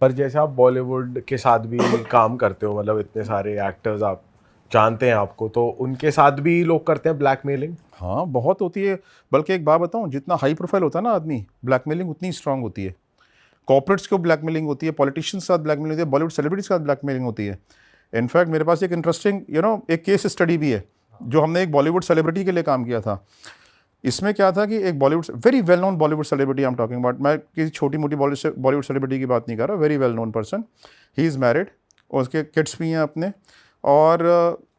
पर जैसे आप बॉलीवुड के साथ भी काम करते हो, मतलब इतने सारे एक्टर्स आप जानते हैं आपको, तो उनके साथ भी लोग करते हैं ब्लैकमेलिंग? हाँ, बहुत होती है। बल्कि एक बात बताऊँ, जितना हाई प्रोफाइल होता है ना आदमी, ब्लैकमेलिंग उतनी स्ट्रांग होती है। कॉर्पोरेट्स को ब्लैकमेलिंग होती है, पॉलिटिशियंस के साथ ब्लैकमेलिंग होती है, बॉलीवुड सेलिब्रिटीज के साथ ब्लैकमेलिंग होती है। इनफैक्ट मेरे पास एक इंटरेस्टिंग एक केस स्टडी भी है, जो हमने एक बॉलीवुड सेलिब्रिटी के लिए काम किया था। इसमें क्या था कि एक Bollywood very well known Bollywood celebrity I am talking about, मैं किसी छोटी मोटी बॉलीवुड सेलिब्रिटी की बात नहीं कर रहा, very well known person. He is married, उसके किड्स भी हैं अपने, और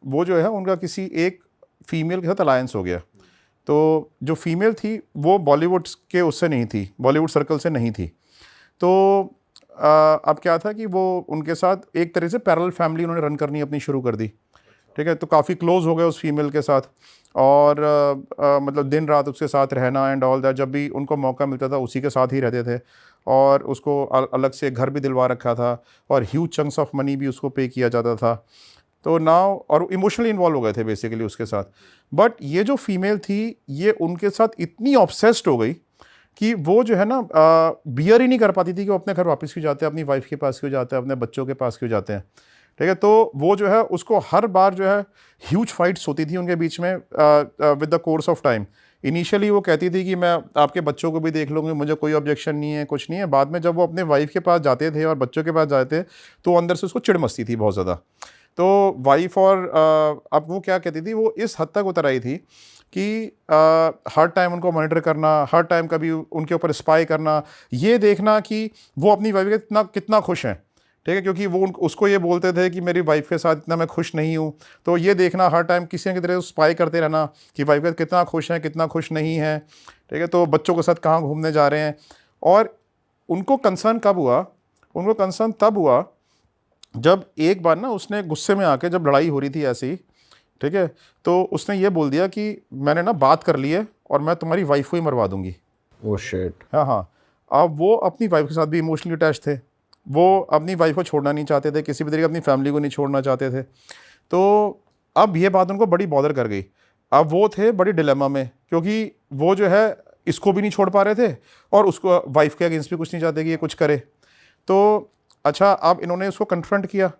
वो जो है उनका किसी एक फीमेल के साथ अलायंस हो गया। तो जो फीमेल थी वो बॉलीवुड के उससे नहीं थी, बॉलीवुड सर्कल से नहीं थी। तो अब क्या था कि वो उनके साथ एक तरह से पैरेलल फैमिली उन्होंने रन करनी अपनी शुरू कर दी। ठीक है, तो काफ़ी क्लोज हो गए उस फीमेल के साथ, और मतलब दिन रात उसके साथ रहना एंड ऑल दैट। जब भी उनको मौका मिलता था उसी के साथ ही रहते थे, और उसको अलग से घर भी दिलवा रखा था, और ह्यूज चंक्स ऑफ मनी भी उसको पे किया जाता था। तो नाउ और इमोशनली इन्वॉल्व हो गए थे बेसिकली उसके साथ। बट ये जो फीमेल थी, ये उनके साथ इतनी ऑब्सेस्ड हो गई कि वो जो है ना बियर ही नहीं कर पाती थी कि वो अपने घर वापस क्यों जाते हैं, अपनी वाइफ के पास क्यों जाते हैं, अपने बच्चों के पास क्यों जाते हैं। ठीक है, तो वो जो है उसको हर बार जो है ह्यूज फाइट्स होती थी उनके बीच में with the course of time. Initially वो कहती थी कि मैं आपके बच्चों को भी देख लूँगी, मुझे कोई ऑब्जेक्शन नहीं है, कुछ नहीं है। बाद में जब वो अपने वाइफ के पास जाते थे और बच्चों के पास जाते थे, तो अंदर से उसको चिढ़ मचती थी बहुत ज़्यादा। तो वाइफ और अब वो क्या कहती थी, वो इस हद तक उतर आई थी कि हर टाइम उनको मॉनिटर करना, हर टाइम कभी उनके ऊपर स्पाई करना, ये देखना कि वो अपनी वाइफ के कितना कितना खुश हैं। ठीक है, क्योंकि वो उसको ये बोलते थे कि मेरी वाइफ के साथ इतना मैं खुश नहीं हूँ। तो ये देखना हर टाइम किसी न किसी तरह स्पाई करते रहना कि वाइफ के साथ कितना खुश हैं, कितना खुश नहीं है। ठीक है, तो बच्चों के साथ कहाँ घूमने जा रहे हैं। और उनको कंसर्न कब हुआ, उनको कंसर्न तब हुआ जब एक बार ना उसने गुस्से में आके, जब लड़ाई हो रही थी ऐसी, ठीक है, तो उसने ये बोल दिया कि मैंने ना बात कर ली है और मैं तुम्हारी वाइफ को ही मरवा दूंगी। Oh shit. हाँ हाँ। अब वो अपनी वाइफ के साथ भी इमोशनली अटैच थे, वो अपनी वाइफ को छोड़ना नहीं चाहते थे, किसी भी तरीके अपनी फैमिली को नहीं छोड़ना चाहते थे। तो अब ये बात उनको बड़ी बॉदर कर गई। अब वो थे बड़ी डिलेमा में, क्योंकि वो जो है इसको भी नहीं छोड़ पा रहे थे, और उसको वाइफ के अगेंस्ट भी कुछ नहीं चाहते कि ये कुछ करे। तो अच्छा, अब इन्होंने उसको कन्फ्रंट किया।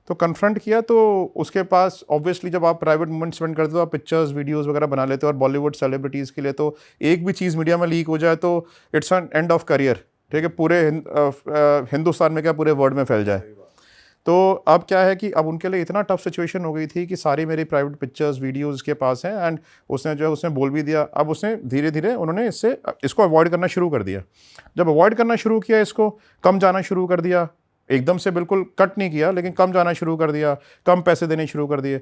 तो कन्फ्रंट किया तो उसके पास ऑब्वियसली, जब आप प्राइवेट मोमेंट स्पेंड करते हो, आप पिक्चर्स वीडियोस वगैरह बना लेते हो, और बॉलीवुड सेलिब्रिटीज़ के लिए तो एक भी चीज़ मीडिया में लीक हो जाए तो it's an end of career. ठीक है, पूरे हिंदुस्तान में क्या पूरे वर्ल्ड में फैल जाए। तो अब क्या है कि अब उनके लिए इतना टफ सिचुएशन हो गई थी कि सारी मेरी प्राइवेट पिक्चर्स वीडियोस के पास हैं, एंड उसने जो है उसने बोल भी दिया। अब उसने धीरे धीरे उन्होंने इसको अवॉइड करना शुरू कर दिया। जब अवॉइड करना शुरू किया, इसको कम जाना शुरू कर दिया, एकदम से बिल्कुल कट नहीं किया, लेकिन कम जाना शुरू कर दिया, कम पैसे देने शुरू कर दिए।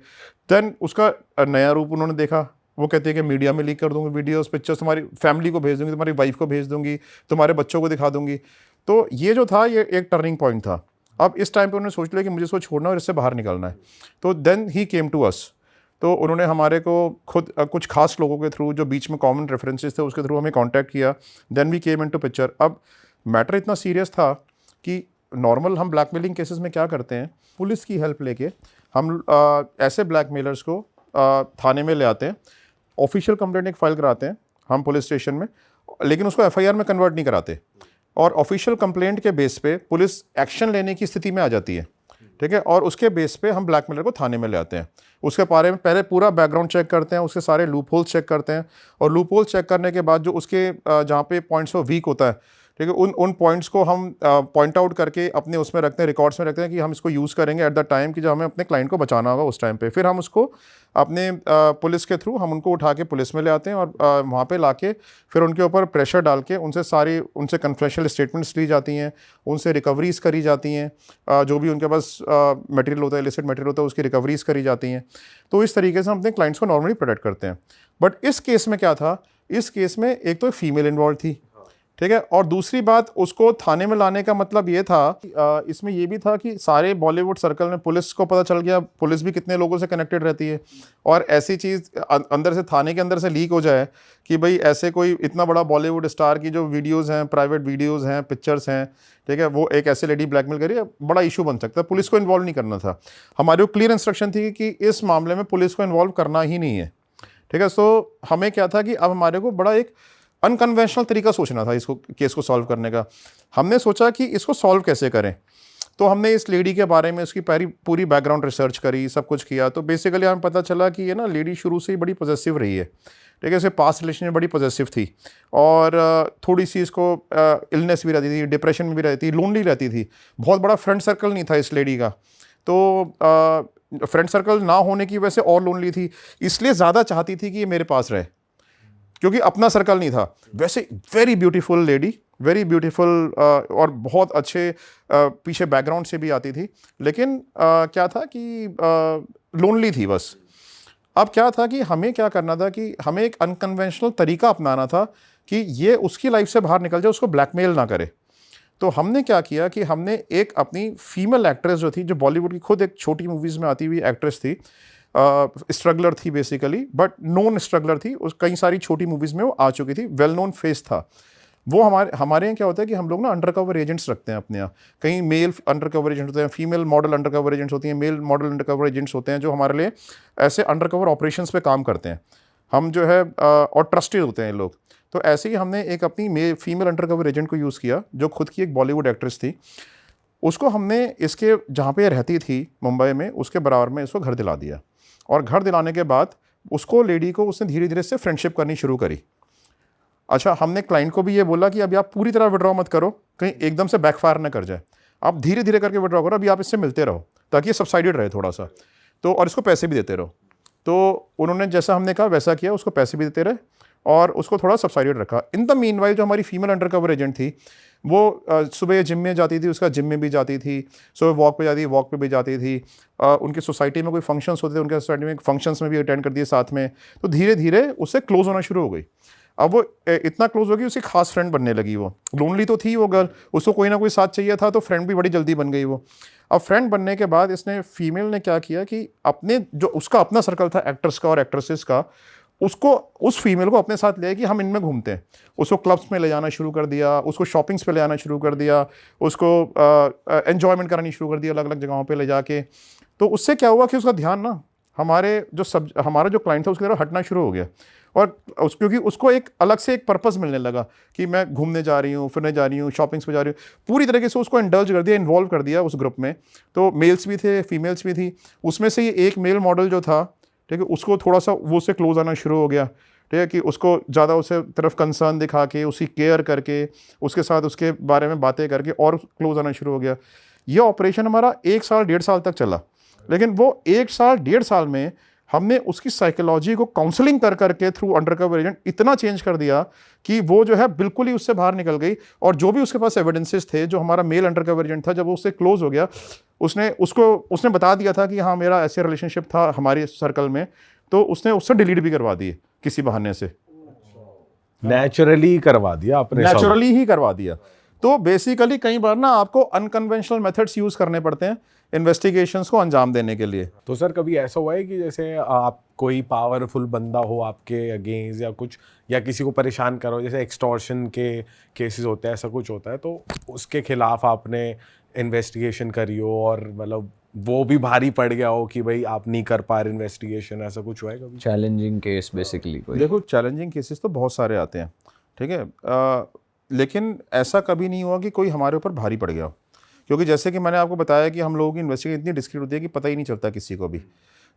देन उसका नया रूप उन्होंने देखा। वो कहते हैं कि मीडिया में लीक कर दूंगी वीडियोस पिक्चर्स, तुम्हारी फैमिली को भेज दूंगी, तुम्हारी वाइफ को भेज दूंगी, तुम्हारे बच्चों को दिखा दूंगी। तो ये जो था, ये एक टर्निंग पॉइंट था। अब इस टाइम पे उन्होंने सोच लिया कि मुझे इसको छोड़ना और इससे बाहर निकलना है। तो then he came to us. तो उन्होंने हमारे को खुद कुछ खास लोगों के थ्रू, जो बीच में कॉमन रेफरेंसेस थे, उसके थ्रू हमें कांटेक्ट किया। Then we came into picture. अब मैटर इतना सीरियस था कि नॉर्मल हम ब्लैकमेलिंग केसेस में क्या करते हैं, पुलिस की हेल्प लेके हम ऐसे ब्लैकमेलर्स को थाने में ले आते हैं, ऑफिशियल कंप्लेंट एक फाइल कराते हैं हम पुलिस स्टेशन में, लेकिन उसको एफआईआर में कन्वर्ट नहीं कराते। और ऑफिशियल कंप्लेंट के बेस पे पुलिस एक्शन लेने की स्थिति में आ जाती है। ठीक है, और उसके बेस पे हम ब्लैकमेलर को थाने में ले आते हैं। उसके बारे में पहले पूरा बैकग्राउंड चेक करते हैं, उसके सारे लूप होल्स चेक करते हैं, और लूप होल्स चेक करने के बाद जो उसके जहाँ पे पॉइंट्स वो वीक होता है, ठीक है, उन पॉइंट्स को हम पॉइंट आउट करके अपने उसमें रखते हैं, रिकॉर्ड्स में रखते हैं कि हम इसको यूज़ करेंगे एट द टाइम कि जब हमें अपने क्लाइंट को बचाना होगा उस टाइम पे। फिर हम उसको अपने पुलिस के थ्रू हम उनको उठा के पुलिस में ले आते हैं, और वहाँ पे लाके फिर उनके ऊपर प्रेशर डाल के उनसे कन्फेशनल स्टेटमेंट्स ली जाती हैं, उनसे रिकवरीज करी जाती हैं, जो भी उनके पास मटेरियल होता है, इलिसिट मटेरियल होता है, उसकी रिकवरीज करी जाती हैं। तो इस तरीके से हम अपने क्लाइंट्स को नॉर्मली प्रोटेक्ट करते हैं। बट इस केस में क्या था, इस केस में एक तो फीमेल इन्वॉल्व थी, ठीक है, और दूसरी बात, उसको थाने में लाने का मतलब ये था, इसमें ये भी था कि सारे बॉलीवुड सर्कल में पुलिस को पता चल गया, पुलिस भी कितने लोगों से कनेक्टेड रहती है, और ऐसी चीज़ अंदर से, थाने के अंदर से लीक हो जाए कि भाई ऐसे कोई इतना बड़ा बॉलीवुड स्टार की जो वीडियोज़ हैं, प्राइवेट वीडियोज़ हैं, पिक्चर्स हैं, ठीक है, वो एक ऐसे लेडी ब्लैकमेल करी, बड़ा इशू बन सकता है। पुलिस को इन्वॉल्व नहीं करना था। हमारी क्लियर इंस्ट्रक्शन थी कि इस मामले में पुलिस को इन्वॉल्व करना ही नहीं है। ठीक है, सो हमें क्या था कि अब हमारे को बड़ा एक अनकन्वेंशनल तरीका सोचना था इसको, केस को सॉल्व करने का। हमने सोचा कि इसको सॉल्व कैसे करें, तो हमने इस लेडी के बारे में उसकी पूरी बैकग्राउंड रिसर्च करी, सब कुछ किया। तो बेसिकली हमें पता चला कि ये ना लेडी शुरू से ही बड़ी पॉजेसिव रही है, ठीक है। इसे पास्ट रिलेशन में बड़ी पॉजेसिव थी और थोड़ी सी इसको इलनेस भी रहती थी, डिप्रेशन में भी रहती थी, लोनली रहती थी। बहुत बड़ा फ्रेंड सर्कल नहीं था इस लेडी का, तो फ्रेंड सर्कल ना होने की वजह से और लोनली थी, इसलिए ज़्यादा चाहती थी कि ये मेरे पास रहे, क्योंकि अपना सर्कल नहीं था। वैसे very beautiful lady, very beautiful, और बहुत अच्छे पीछे बैकग्राउंड से भी आती थी, लेकिन क्या था कि लोनली थी बस। अब क्या था कि हमें क्या करना था कि हमें एक अनकन्वेंशनल तरीका अपनाना था कि ये उसकी लाइफ से बाहर निकल जाए, उसको ब्लैकमेल ना करे। तो हमने क्या किया कि हमने एक अपनी फीमेल एक्ट्रेस जो थी, जो बॉलीवुड की खुद एक छोटी मूवीज़ में आती हुई एक्ट्रेस थी, स्ट्रगलर थी बेसिकली, बट नोन स्ट्रगलर थी, उस कई सारी छोटी मूवीज़ में वो आ चुकी थी, वेल नोन फेस था वो। हमारे यहाँ क्या होता है कि हम लोग ना अंडर कवर एजेंट्स रखते हैं अपने यहाँ। कहीं मेल अंडर कवर एजेंट होते हैं, female model undercover agents होती हैं, male model undercover agents होते हैं, जो हमारे लिए ऐसे अंडर कवर ऑपरेशंस पे काम करते हैं। हम जो है और ट्रस्टेड होते हैं लोग। तो ऐसे ही हमने एक अपनी फीमेल अंडर कवर एजेंट को यूज़ किया, जो खुद की एक बॉलीवुड एक्ट्रेस थी। उसको हमने इसके जहाँ पे रहती थी मुंबई में, उसके बराबर में इसको घर दिला दिया, और घर दिलाने के बाद उसको लेडी को उसने धीरे धीरे से फ्रेंडशिप करनी शुरू करी। अच्छा, हमने क्लाइंट को भी ये बोला कि अभी आप पूरी तरह विड्रॉ मत करो, कहीं एकदम से बैकफायर ना कर जाए, आप धीरे धीरे करके विड्रॉ करो, अभी आप इससे मिलते रहो ताकि ये सबसाइडेड रहे थोड़ा सा, तो और इसको पैसे भी देते रहो। तो उन्होंने जैसा हमने कहा वैसा किया, उसको पैसे भी देते रहे और उसको थोड़ा सबसाइडेड रखा। इन द मीनवाइल जो हमारी फीमेल अंडर कवर एजेंट थी, वो सुबह जिम में जाती थी, उसका जिम में भी जाती थी, सुबह वॉक पे जाती, वॉक पे भी जाती थी। उनकी सोसाइटी में कोई फंक्शंस होते थे, उनके सोसाइटी में फंक्शंस में भी अटेंड कर दिए साथ में। तो धीरे धीरे उससे क्लोज होना शुरू हो गई। अब वो इतना क्लोज हो गई, उसकी खास फ्रेंड बनने लगी। वो लोनली तो थी वो गर्ल, उसको कोई ना कोई साथ चाहिए था, तो फ्रेंड भी बड़ी जल्दी बन गई वो। अब फ्रेंड बनने के बाद इसने फीमेल ने क्या किया कि अपने जो उसका अपना सर्कल था एक्टर्स का और एक्ट्रेसेस का, उसको उस फीमेल को अपने साथ ले कि हम इनमें घूमते हैं। उसको क्लब्स में ले जाना शुरू कर दिया, उसको शॉपिंग्स पे ले जाना शुरू कर दिया, उसको एन्जॉयमेंट करानी शुरू कर दिया अलग अलग जगहों पे ले जाके। तो उससे क्या हुआ कि उसका ध्यान ना हमारा जो क्लाइंट था उसकी तरफ हटना शुरू हो गया, और क्योंकि उसको एक अलग से एक पर्पस मिलने लगा कि मैं घूमने जा रही हूँ, फिरने जा रही हूँ, शॉपिंग्स पे जा रही हूँ। पूरी तरीके से उसको इंडल्ज कर दिया, इन्वॉल्व कर दिया उस ग्रुप में। तो मेल्स भी थे, फीमेल्स भी थी। उसमें से ये एक मेल मॉडल जो था, ठीक है, उसको थोड़ा सा वो उससे क्लोज आना शुरू हो गया, ठीक है, कि उसको ज़्यादा उसे तरफ कंसर्न दिखा के, उसकी केयर करके, उसके साथ उसके बारे में बातें करके और क्लोज आना शुरू हो गया। ये ऑपरेशन हमारा 1 साल 1.5 साल तक चला, लेकिन वो 1 साल 1.5 साल में हमने उसकी साइकोलॉजी को काउंसलिंग कर करके थ्रू अंडरकवर एजेंट इतना चेंज कर दिया कि वो जो है बिल्कुल ही उससे बाहर निकल गई। और जो भी उसके पास एविडेंसेस थे, जो हमारा मेल अंडरकवर एजेंट था, जब वो उससे क्लोज हो गया, उसने बता दिया था कि हाँ मेरा ऐसे रिलेशनशिप था हमारे सर्कल में, तो उसने उससे डिलीट भी करवा दिए किसी बहाने से। नेचुरली करवा दिया आपने, नेचुरली ही करवा दिया। तो बेसिकली कई बार ना आपको अनकन्वेंशनल मेथड्स यूज़ करने पड़ते हैं इन्वेस्टिगेशंस को अंजाम देने के लिए। तो सर कभी ऐसा हुआ है कि जैसे आप कोई पावरफुल बंदा हो आपके अगेंस्ट या कुछ, या किसी को परेशान करो, जैसे एक्सटॉर्शन के केसेस होते हैं, ऐसा कुछ होता है, तो उसके खिलाफ आपने इन्वेस्टिगेशन करी हो और मतलब वो भी भारी पड़ गया हो कि भाई आप नहीं कर पा रहे इन्वेस्टिगेशन, ऐसा कुछ हुआ है कभी? चैलेंजिंग केस बेसिकली कोई? देखो, चैलेंजिंग केसेस तो बहुत सारे आते हैं, ठीक है, लेकिन ऐसा कभी नहीं हुआ कि कोई हमारे ऊपर भारी पड़ गया हो। क्योंकि जैसे कि मैंने आपको बताया कि हम लोगों की इन्वेस्टिगेशन इतनी डिस्क्रीट होती है कि पता ही नहीं चलता किसी को भी,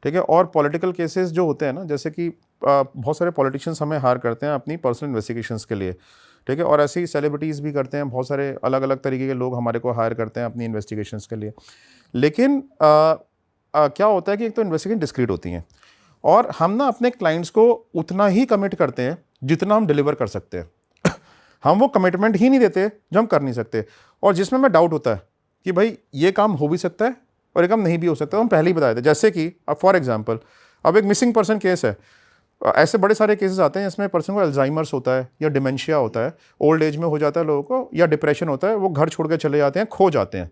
ठीक है। और पॉलिटिकल केसेस जो होते हैं ना, जैसे कि बहुत सारे पॉलिटिशियंस हमें हायर करते हैं अपनी पर्सनल इन्वेस्टिगेशंस के लिए, ठीक है, और ऐसे ही सेलिब्रिटीज़ भी करते हैं, बहुत सारे अलग अलग तरीके के लोग हमारे को हायर करते हैं अपनी इन्वेस्टिगेशंस के लिए। लेकिन क्या होता है कि एक तो इन्वेस्टिगेशन डिस्क्रीट होती हैं, और हम ना अपने क्लाइंट्स को उतना ही कमिट करते हैं जितना हम डिलीवर कर सकते हैं। हम वो कमिटमेंट ही नहीं देते जो हम कर नहीं सकते, और जिसमें हमें डाउट होता है कि भाई ये काम हो भी सकता है और ये काम नहीं भी हो सकता, तो हम पहले ही बताए थे। जैसे कि अब फॉर एग्जांपल, अब एक मिसिंग पर्सन केस है, ऐसे बड़े सारे केसेस आते हैं इसमें पर्सन को अल्जाइमर्स होता है या डिमेंशिया होता है, ओल्ड एज में हो जाता है लोगों को, या डिप्रेशन होता है, वो घर छोड़ के चले जाते हैं, खो जाते हैं,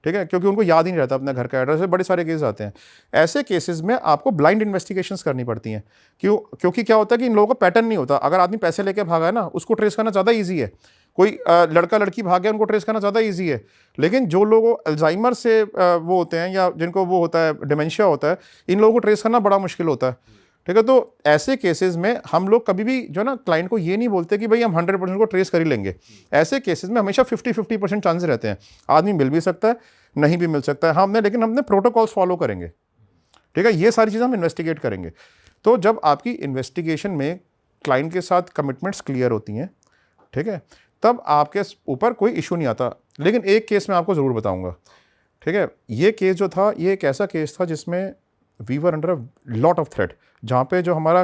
ठीक है, क्योंकि उनको याद ही नहीं रहता अपने घर का एड्रेस। बड़े सारे केस आते हैं। ऐसे केसेस में आपको ब्लाइंड इन्वेस्टिगेशंस करनी पड़ती हैं, क्योंकि क्या होता है कि इन लोगों का पैटर्न नहीं होता। अगर आदमी पैसे लेके भागा है ना, उसको ट्रेस करना ज़्यादा ईजी है। कोई लड़का लड़की भाग गया, उनको ट्रेस करना ज़्यादा ईजी है। लेकिन जो लोग अल्जाइमर से वो होते हैं, या जिनको वो होता है डिमेंशिया होता है, इन लोगों को ट्रेस करना बड़ा मुश्किल होता है, ठीक है। तो ऐसे केसेस में हम लोग कभी भी जो ना क्लाइंट को ये नहीं बोलते कि भाई हम 100% को ट्रेस कर ही लेंगे। ऐसे केसेस में हमेशा 50-50% चांसेस रहते हैं, आदमी मिल भी सकता है, नहीं भी मिल सकता है। लेकिन हमने प्रोटोकॉल्स फॉलो करेंगे, ठीक है, ये सारी चीज़ें हम इन्वेस्टिगेट करेंगे। तो जब आपकी इन्वेस्टिगेशन में क्लाइंट के साथ कमिटमेंट्स क्लियर होती हैं, ठीक है, तब आपके ऊपर कोई इशू नहीं आता। लेकिन एक केस मैं आपको ज़रूर बताऊंगा, ठीक है। ये केस जो था, ये एक ऐसा केस था जिसमें we were under a lot of threat, जहाँ पे जो हमारा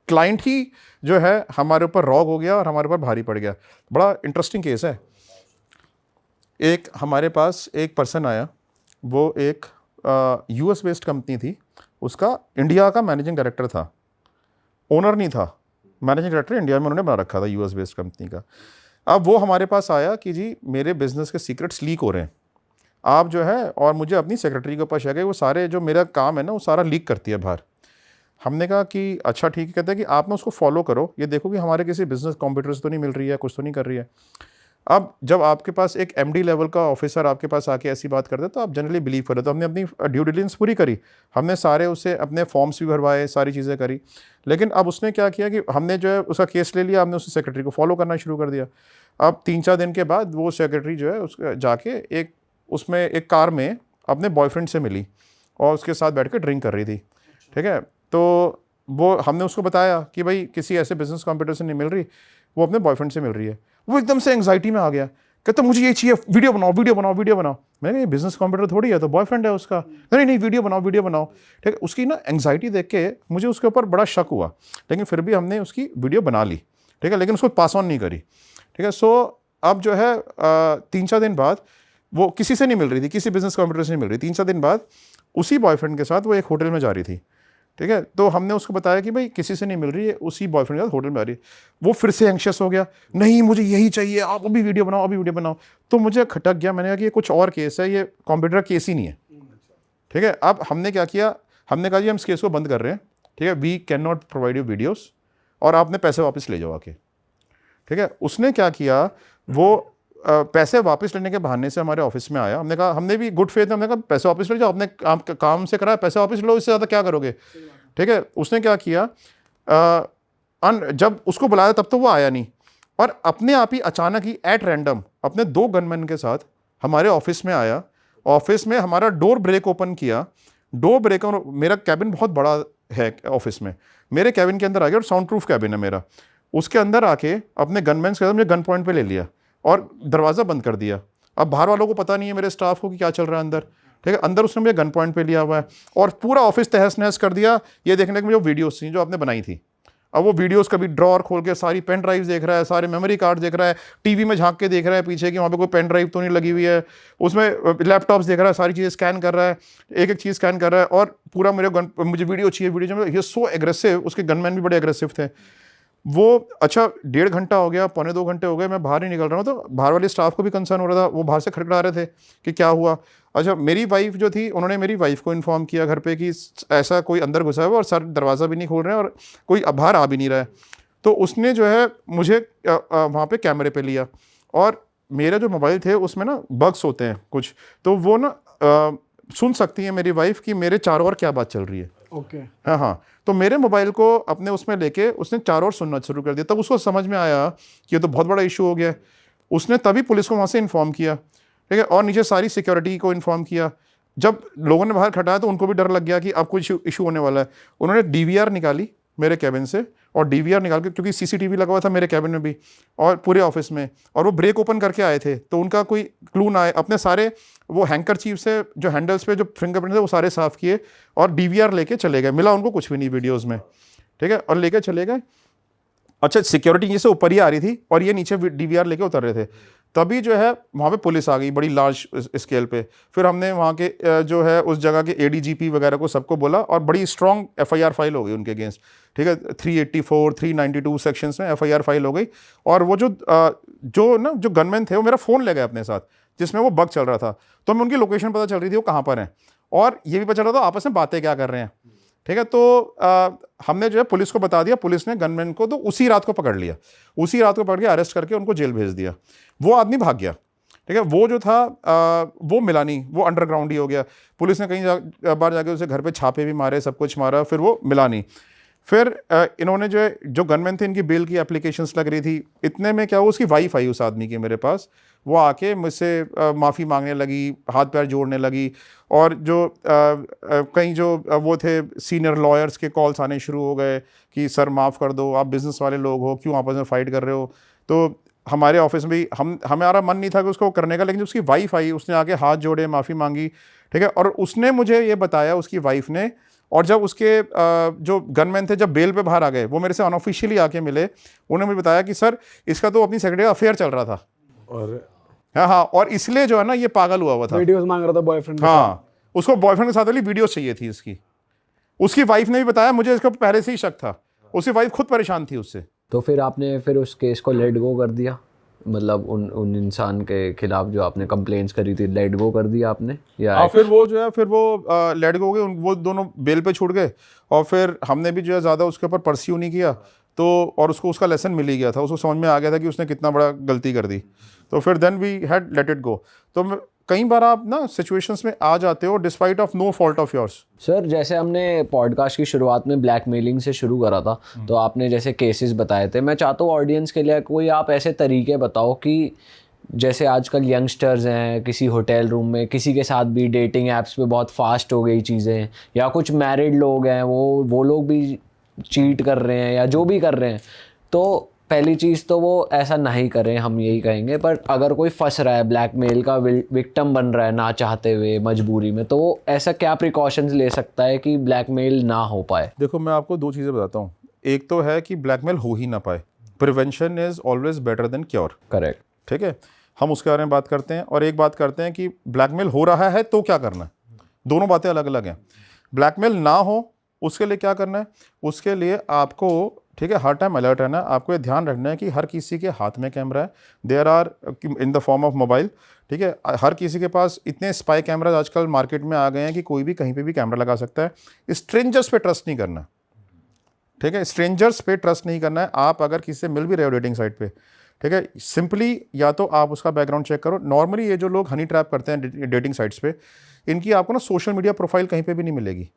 क्लाइंट ही जो है हमारे ऊपर रॉग हो गया और हमारे ऊपर भारी पड़ गया। बड़ा इंटरेस्टिंग केस है। एक हमारे पास एक पर्सन आया, वो एक US बेस्ड कंपनी थी, उसका इंडिया का मैनेजिंग डायरेक्टर था, ओनर नहीं था, मैनेजिंग डायरेक्टर इंडिया में उन्होंने बना रखा था US बेस्ड कंपनी का। अब वो हमारे पास आया कि जी मेरे बिजनेस के सीक्रेट्स लीक हो रहे हैं, आप जो है, और मुझे अपनी सेक्रेटरी के ऊपर शक है, वो सारे जो मेरा काम है ना वो सारा लीक करती है बाहर। हमने कहा कि अच्छा ठीक है। कहते हैं कि आप ना उसको फॉलो करो, ये देखो कि हमारे किसी बिजनेस कॉम्पिटिटर्स तो नहीं मिल रही है, कुछ तो नहीं कर रही है। अब जब आपके पास एक MD लेवल का ऑफिसर आपके पास आके ऐसी बात करते तो आप जनरली बिलीव करो। तो हमने अपनी ड्यू डिलिजेंस पूरी करी, हमने सारे उससे अपने फॉर्म्स भी भरवाए, सारी चीज़ें करी। लेकिन अब उसने क्या किया कि हमने जो है उसका केस ले लिया, हमने उससे सेक्रेटरी को फॉलो करना शुरू कर दिया। अब 3-4 दिन के बाद वो सेक्रेटरी जो है उसका जाके एक कार में अपने बॉयफ्रेंड से मिली और उसके साथ बैठ के ड्रिंक कर रही थी, ठीक है। तो वो हमने उसको बताया कि भाई किसी ऐसे बिजनेस कॉम्पिटिटर से नहीं मिल रही, वो अपने बॉयफ्रेंड से मिल रही है। वो एकदम से एंग्जाइटी में आ गया, कहता मुझे ये चाहिए, वीडियो बनाओ वीडियो बनाओ वीडियो बनाओ। मैंने कहा ये बिजनेस कॉम्पिटिटर थोड़ी है, तो बॉयफ्रेंड है उसका। नहीं नहीं वीडियो बनाओ वीडियो बनाओ, ठीक है। उसकी ना एंग्जाइटी देख के मुझे उसके ऊपर बड़ा शक हुआ, लेकिन फिर भी हमने उसकी वीडियो बना ली, ठीक है, लेकिन उसको पास ऑन नहीं करी, ठीक है। सो अब जो है 3-4 दिन बाद वो किसी से नहीं मिल रही थी, किसी बिजनेस कॉम्पिटिटर से नहीं मिल रही। 3-4 दिन बाद उसी बॉयफ्रेंड के साथ वो एक होटल में जा रही थी, ठीक है। तो हमने उसको बताया कि भाई किसी से नहीं मिल रही है, उसी बॉयफ्रेंड के साथ होटल में आ रही है। वो फिर से एंशियस हो गया, नहीं मुझे यही चाहिए, आप अभी वीडियो बनाओ अभी वीडियो बनाओ। तो मुझे खटक गया, मैंने कहा कि ये कुछ और केस है, ये कॉम्पिटिटर केस ही नहीं है, ठीक है। अब हमने क्या किया, हमने कहा जी हम इस केस को बंद कर रहे हैं, ठीक है, we can not provide you videos और आपने पैसे वापस ले जाओ आके, ठीक है। उसने क्या किया, वो पैसे वापस लेने के बहाने से हमारे ऑफिस में आया। हमने कहा, हमने भी गुड फेथ में हमने कहा पैसे वापस ले जाओ, आपने काम से करा, पैसे वापस लो, इससे ज़्यादा क्या करोगे, ठीक है। उसने क्या किया, जब उसको बुलाया तब तो वो आया नहीं, और अपने आप ही अचानक ही एट रैंडम अपने 2 गनमैन के साथ हमारे ऑफिस में आया। ऑफिस में हमारा डोर ब्रेक ओपन किया, डोर ब्रेक, मेरा कैबिन बहुत बड़ा है ऑफिस में, मेरे कैबिन के अंदर आ गया, और साउंड प्रूफ कैबिन है मेरा। उसके अंदर आके अपने गनमैन के साथ मुझे गन पॉइंट पे ले लिया और दरवाज़ा बंद कर दिया। अब बाहर वालों को पता नहीं है, मेरे स्टाफ को, कि क्या चल रहा है अंदर, ठीक है। अंदर उसने मुझे गन पॉइंट पे लिया हुआ है और पूरा ऑफिस तहस नहस कर दिया, ये देखने के मुझे वीडियोस थी जो आपने बनाई थी। अब वो वीडियोस कभी ड्रॉर खोल के सारी पेन ड्राइव देख रहा है, सारे मेमोरी कार्ड देख रहा है, टीवी में झांक के देख रहा है पीछे कि वहाँ पे कोई पेन ड्राइव तो नहीं लगी हुई है, उसमें लैपटॉप्स देख रहा है, सारी चीज़ें स्कैन कर रहा है, एक एक चीज़ स्कैन कर रहा है, और पूरा मुझे वीडियो चाहिए वीडियो। ये सो एग्रेसिव, उसके गनमैन भी बड़े एग्रेसिव थे। वो अच्छा 1.5 घंटा हो गया, 1.25-2 घंटे हो गए, मैं बाहर ही निकल रहा हूँ। तो बाहर वाले स्टाफ को भी कंसर्न हो रहा था, वो बाहर से खड़खड़ा रहे थे कि क्या हुआ। अच्छा मेरी वाइफ जो थी, उन्होंने मेरी वाइफ को इन्फॉर्म किया घर पे कि ऐसा कोई अंदर घुसा है और सर दरवाज़ा भी नहीं खोल रहे हैं और कोई बाहर आ भी नहीं रहा है। तो उसने जो है मुझे वहाँ पे कैमरे पे लिया, और मेरे जो मोबाइल थे उसमें ना बग्स होते हैं कुछ, तो वो ना सुन सकती है मेरी वाइफ कि मेरे चारों ओर क्या बात चल रही है। ओके हाँ। तो मेरे मोबाइल को अपने उसमें लेके उसने चारों ओर सुनना शुरू कर दिया। तब उसको समझ में आया कि ये तो बहुत बड़ा इशू हो गया। उसने तभी पुलिस को वहाँ से इन्फॉर्म किया, ठीक है, और नीचे सारी सिक्योरिटी को इन्फॉर्म किया। जब लोगों ने बाहर खटाया तो उनको भी डर लग गया कि अब कुछ इशू होने वाला है। उन्होंने DVR निकाली मेरे कैबिन से, और DVR निकाल के, क्योंकि CCTV लगा हुआ था मेरे कैबिन में भी और पूरे ऑफिस में, और वो ब्रेक ओपन करके आए थे, तो उनका कोई क्लू ना आए। अपने सारे वो हैंकरचीफ से जो हैंडल्स पे जो फिंगरप्रिंट थे वो सारे साफ़ किए और DVR लेके चले गए। मिला उनको कुछ भी नहीं वीडियोज़ में, ठीक है, और लेके चले गए। अच्छा सिक्योरिटी जैसे ऊपर ही आ रही थी और ये नीचे DVR लेके उतर रहे थे। तभी जो है वहाँ पे पुलिस आ गई बड़ी लार्ज स्केल पे। फिर हमने वहाँ के जो है उस जगह के ADGP वगैरह को सबको बोला, और बड़ी स्ट्रॉन्ग FIR फाइल हो गई उनके अगेंस्ट, ठीक है। 384, 392 सेक्शंस में FIR फाइल हो गई। और वो जो गनमैन थे वो मेरा फ़ोन ले गए अपने साथ, जिसमें वो बग चल रहा था। तो हमें उनकी लोकेशन पता चल रही थी वो कहाँ पर हैं, और ये भी पता चल रहा था आपस में बातें क्या कर रहे हैं, ठीक है। तो हमने जो है पुलिस को बता दिया, पुलिस ने गनमैन को तो उसी रात को पकड़ लिया, उसी रात को पकड़ के अरेस्ट करके उनको जेल भेज दिया। वो आदमी भाग गया, ठीक है। वो जो था वो मिला नहीं, वो अंडरग्राउंड ही हो गया। पुलिस ने कहीं बार जाके उसे घर पे छापे भी मारे, सब कुछ मारा, फिर वो मिला नहीं। फिर इन्होंने जो गनमैन थे, इनकी बेल की एप्लीकेशंस लग रही थी, इतने में क्या हुआ, उसकी वाइफ आई उस आदमी की मेरे पास, वो आके मुझसे माफ़ी मांगने लगी, हाथ पैर जोड़ने लगी, और जो कई जो वो थे सीनियर लॉयर्स के कॉल्स आने शुरू हो गए कि सर माफ़ कर दो, आप बिज़नेस वाले लोग हो, क्यों आपस में फ़ाइट कर रहे हो। तो हमारे ऑफिस में भी हमारा मन नहीं था कि उसको करने का, लेकिन उसकी वाइफ आई, उसने आके हाथ जोड़े, माफ़ी मांगी, ठीक है। और उसने मुझे ये बताया, उसकी वाइफ ने, और जब उसके जो गनमैन थे जब बेल पे बाहर आ गए, वो मेरे से अनऑफिशियली आके मिले, उन्होंने मुझे बताया कि सर इसका तो अपनी सेक्रेटरी का अफेयर चल रहा था, और हाँ, और इसलिए जो है ना ये पागल हुआ था, वीडियोस मांग रहा था बॉयफ्रेंड। हाँ, उसको बॉयफ्रेंड के साथ वाली वीडियो चाहिए थी इसकी। उसकी वाइफ ने भी बताया, मुझे इसका पहले से ही शक था, उसकी वाइफ खुद परेशान थी उससे। तो फिर आपने फिर उस केस को लेट गो कर दिया, मतलब उन इंसान के खिलाफ जो आपने कंप्लेंट्स करी थी, लेट गो कर दिया आपने, या फिर वो जो है, फिर वो लेट गो हो गए, वो दोनों बेल पे छूट गए, और फिर हमने भी जो है ज़्यादा उसके ऊपर परस्यू नहीं किया, तो और उसको उसका लेसन मिल ही गया था, उसको समझ में आ गया था कि उसने कितना बड़ा गलती कर दी, तो फिर then we had let it go. तो कई बार आप ना सिचुएशंस में आ जाते हो despite of no fault of yours. Sir जैसे हमने पॉडकास्ट की शुरुआत में ब्लैकमेलिंग से शुरू करा था, तो आपने जैसे केसेस बताए थे, मैं चाहता हूँ ऑडियंस के लिए कोई आप ऐसे तरीके बताओ कि जैसे आजकल यंगस्टर्स हैं, किसी होटल रूम में किसी के साथ भी डेटिंग ऐप्स पे बहुत फास्ट हो गई चीज़ें, या कुछ मैरिड लोग हैं वो लोग भी चीट कर रहे हैं या जो भी कर रहे हैं, तो पहली चीज़ तो वो ऐसा नहीं करें, हम यही कहेंगे। पर अगर कोई फंस रहा है, ब्लैकमेल का विक्टिम बन रहा है ना चाहते हुए, मजबूरी में, तो वो ऐसा क्या प्रिकॉशंस ले सकता है कि ब्लैकमेल ना हो पाए? देखो, मैं आपको दो चीज़ें बताता हूँ। एक तो है कि ब्लैकमेल हो ही ना पाए, prevention is always better than cure. Correct. ठीक है, हम उसके बारे में बात करते हैं, और एक बात करते हैं कि ब्लैकमेल हो रहा है तो क्या करना है। दोनों बातें अलग अलग हैं। ब्लैकमेल ना हो उसके लिए क्या करना है, उसके लिए आपको, ठीक है, हर टाइम अलर्ट रहना है। आपको ये ध्यान रखना है कि हर किसी के हाथ में कैमरा है, there are in the form of mobile, ठीक है। हर किसी के पास इतने स्पाई कैमराज आजकल मार्केट में आ गए हैं कि कोई भी कहीं पे भी कैमरा लगा सकता है। स्ट्रेंजर्स पे ट्रस्ट नहीं करना, ठीक है, स्ट्रेंजर्स पे ट्रस्ट नहीं करना है। आप अगर किसी से मिल भी रहे हो डेटिंग साइट पे, ठीक है, सिंपली या तो आप उसका बैकग्राउंड चेक करो। नॉर्मली ये जो लोग हनी ट्रैप करते हैं डेटिंग साइट्स पे, इनकी आपको ना सोशल मीडिया प्रोफाइल कहीं पे भी नहीं मिलेगी,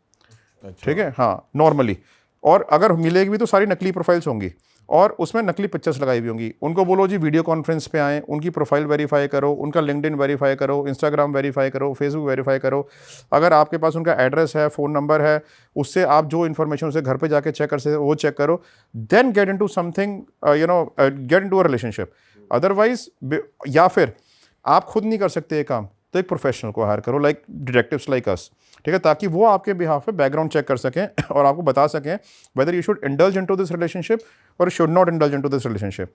ठीक है, हाँ, नॉर्मली। और अगर मिलेगी भी तो सारी नकली प्रोफाइल्स होंगी, और उसमें नकली पिक्चर्स लगाई हुई होंगी। उनको बोलो जी वीडियो कॉन्फ्रेंस पे आएँ, उनकी प्रोफाइल वेरीफाई करो, उनका लिंक्डइन वेरीफाई करो, इंस्टाग्राम वेरीफाई करो, फेसबुक वेरीफाई करो। अगर आपके पास उनका एड्रेस है, फ़ोन नंबर है, उससे आप जो इन्फॉर्मेशन उसे घर पे जाके चेक कर सकते हो वो चेक करो। Then get into something, get into a relationship. Otherwise, या फिर आप खुद नहीं कर सकते ये काम, तो एक प्रोफेशनल को हायर करो, लाइक डिटेक्टिव्स लाइक अस, ठीक है, ताकि वो आपके बिहाफ पे बैकग्राउंड चेक कर सकें और आपको बता सकें whether you should indulge into this relationship और should not indulge into this relationship.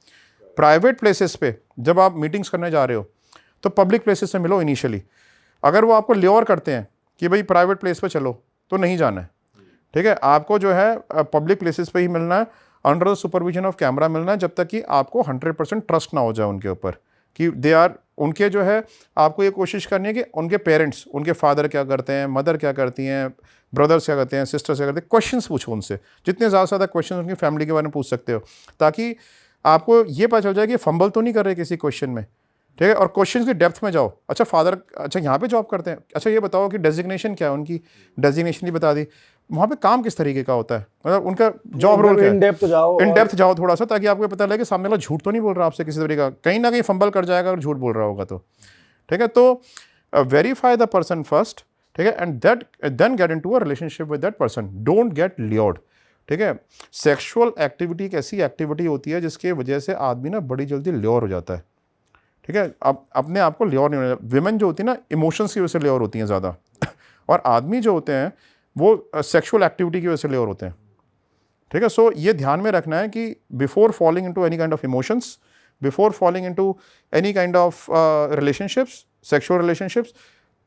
Private places पे जब आप मीटिंग्स करने जा रहे हो तो पब्लिक प्लेसेस से मिलो इनिशियली। अगर वो आपको ल्योर करते हैं कि भाई प्राइवेट प्लेस पे चलो, तो नहीं जाना है, ठीक है। आपको जो है पब्लिक प्लेसेस पे ही मिलना है, under the supervision of camera मिलना है, जब तक कि आपको 100% ट्रस्ट ना हो जाए उनके ऊपर कि दे आर, उनके जो है, आपको ये कोशिश करनी है कि उनके पेरेंट्स, उनके फादर क्या करते हैं, मदर क्या करती हैं, ब्रदर्स क्या करते हैं, सिस्टर्स क्या करते हैं, क्वेश्चंस पूछो उनसे, जितने ज़्यादा से ज़्यादा क्वेश्चन उनकी फैमिली के बारे में पूछ सकते हो, ताकि आपको ये पता चल जाए कि फंबल तो नहीं कर रहे किसी क्वेश्चन में, ठीक है। और क्वेश्चन की डेप्थ में जाओ। अच्छा फादर, अच्छा यहाँ पे जॉब करते हैं, अच्छा ये बताओ कि डेजिग्नेशन क्या है, उनकी डेजिग्नेशन ही बता दी, वहाँ पे काम किस तरीके का होता है, मतलब उनका जॉब रोल क्या है, इन डेप्थ जाओ थोड़ा सा, ताकि आपको पता लगे कि सामने वाला झूठ तो नहीं बोल रहा आपसे किसी तरीके का, कहीं ना कहीं फंबल कर जाएगा अगर झूठ बोल रहा होगा तो, ठीक है। तो वेरीफाई द पर्सन फर्स्ट, ठीक है, and that then get into a relationship with that person, don't get lured, ठीक है। सेक्सुअल एक्टिविटी एक ऐसी एक्टिविटी होती है जिसके वजह से आदमी ना बड़ी जल्दी ल्योर हो जाता है, ठीक है। अब अपने आप को ल्योर नहीं होना। विमेन जो होती है ना, इमोशंस की वजह से ल्योर होती हैं ज़्यादा, और आदमी जो होते हैं वो सेक्सुअल एक्टिविटी की वजह से ल्योर होते हैं, ठीक है। सो ये ध्यान में रखना है कि before falling into any kind of emotions, before falling into any kind of relationships, sexual relationships,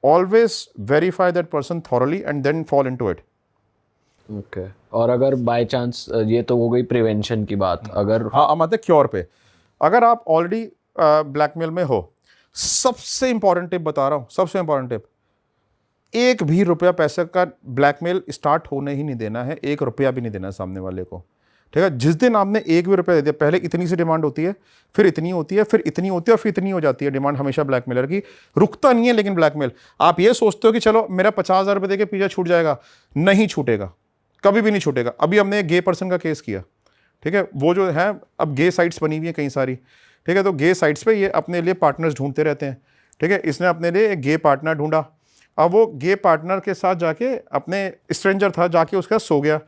always verify that person thoroughly and then fall into it. Okay. और अगर बाय चांस, ये तो हो गई प्रिवेंशन की बात, अगर हाँ, अब आते हैं क्योर पे। अगर आप ऑलरेडी ब्लैकमेल में हो, सबसे इंपॉर्टेंट टिप बता रहा हूँ, सबसे इंपॉर्टेंट टिप, एक भी रुपया पैसे का ब्लैकमेल स्टार्ट होने ही नहीं देना है, एक रुपया भी नहीं देना है सामने वाले को, ठीक है। जिस दिन आपने एक भी रुपया दे दिया, पहले इतनी सी डिमांड होती है, फिर इतनी होती है, फिर इतनी होती है, और फिर इतनी हो जाती है डिमांड हमेशा ब्लैकमेलर की, रुकता नहीं है। लेकिन ब्लैकमेल, आप ये सोचते हो कि चलो मेरा 50,000 रुपये दे के पीछा छूट जाएगा, नहीं छूटेगा, कभी भी नहीं छूटेगा। अभी हमने एक गे पर्सन का केस किया, ठीक है, वो जो है अब गे साइट्स बनी हुई हैं कई सारी, ठीक है, तो गे साइट्स पे ये अपने लिए पार्टनर्स ढूंढते रहते हैं, ठीक है। इसने अपने लिए एक गे पार्टनर ढूंढा, अब वो गे पार्टनर के साथ जाके अपने स्ट्रेंजर था जाके उसके साथ सो गया,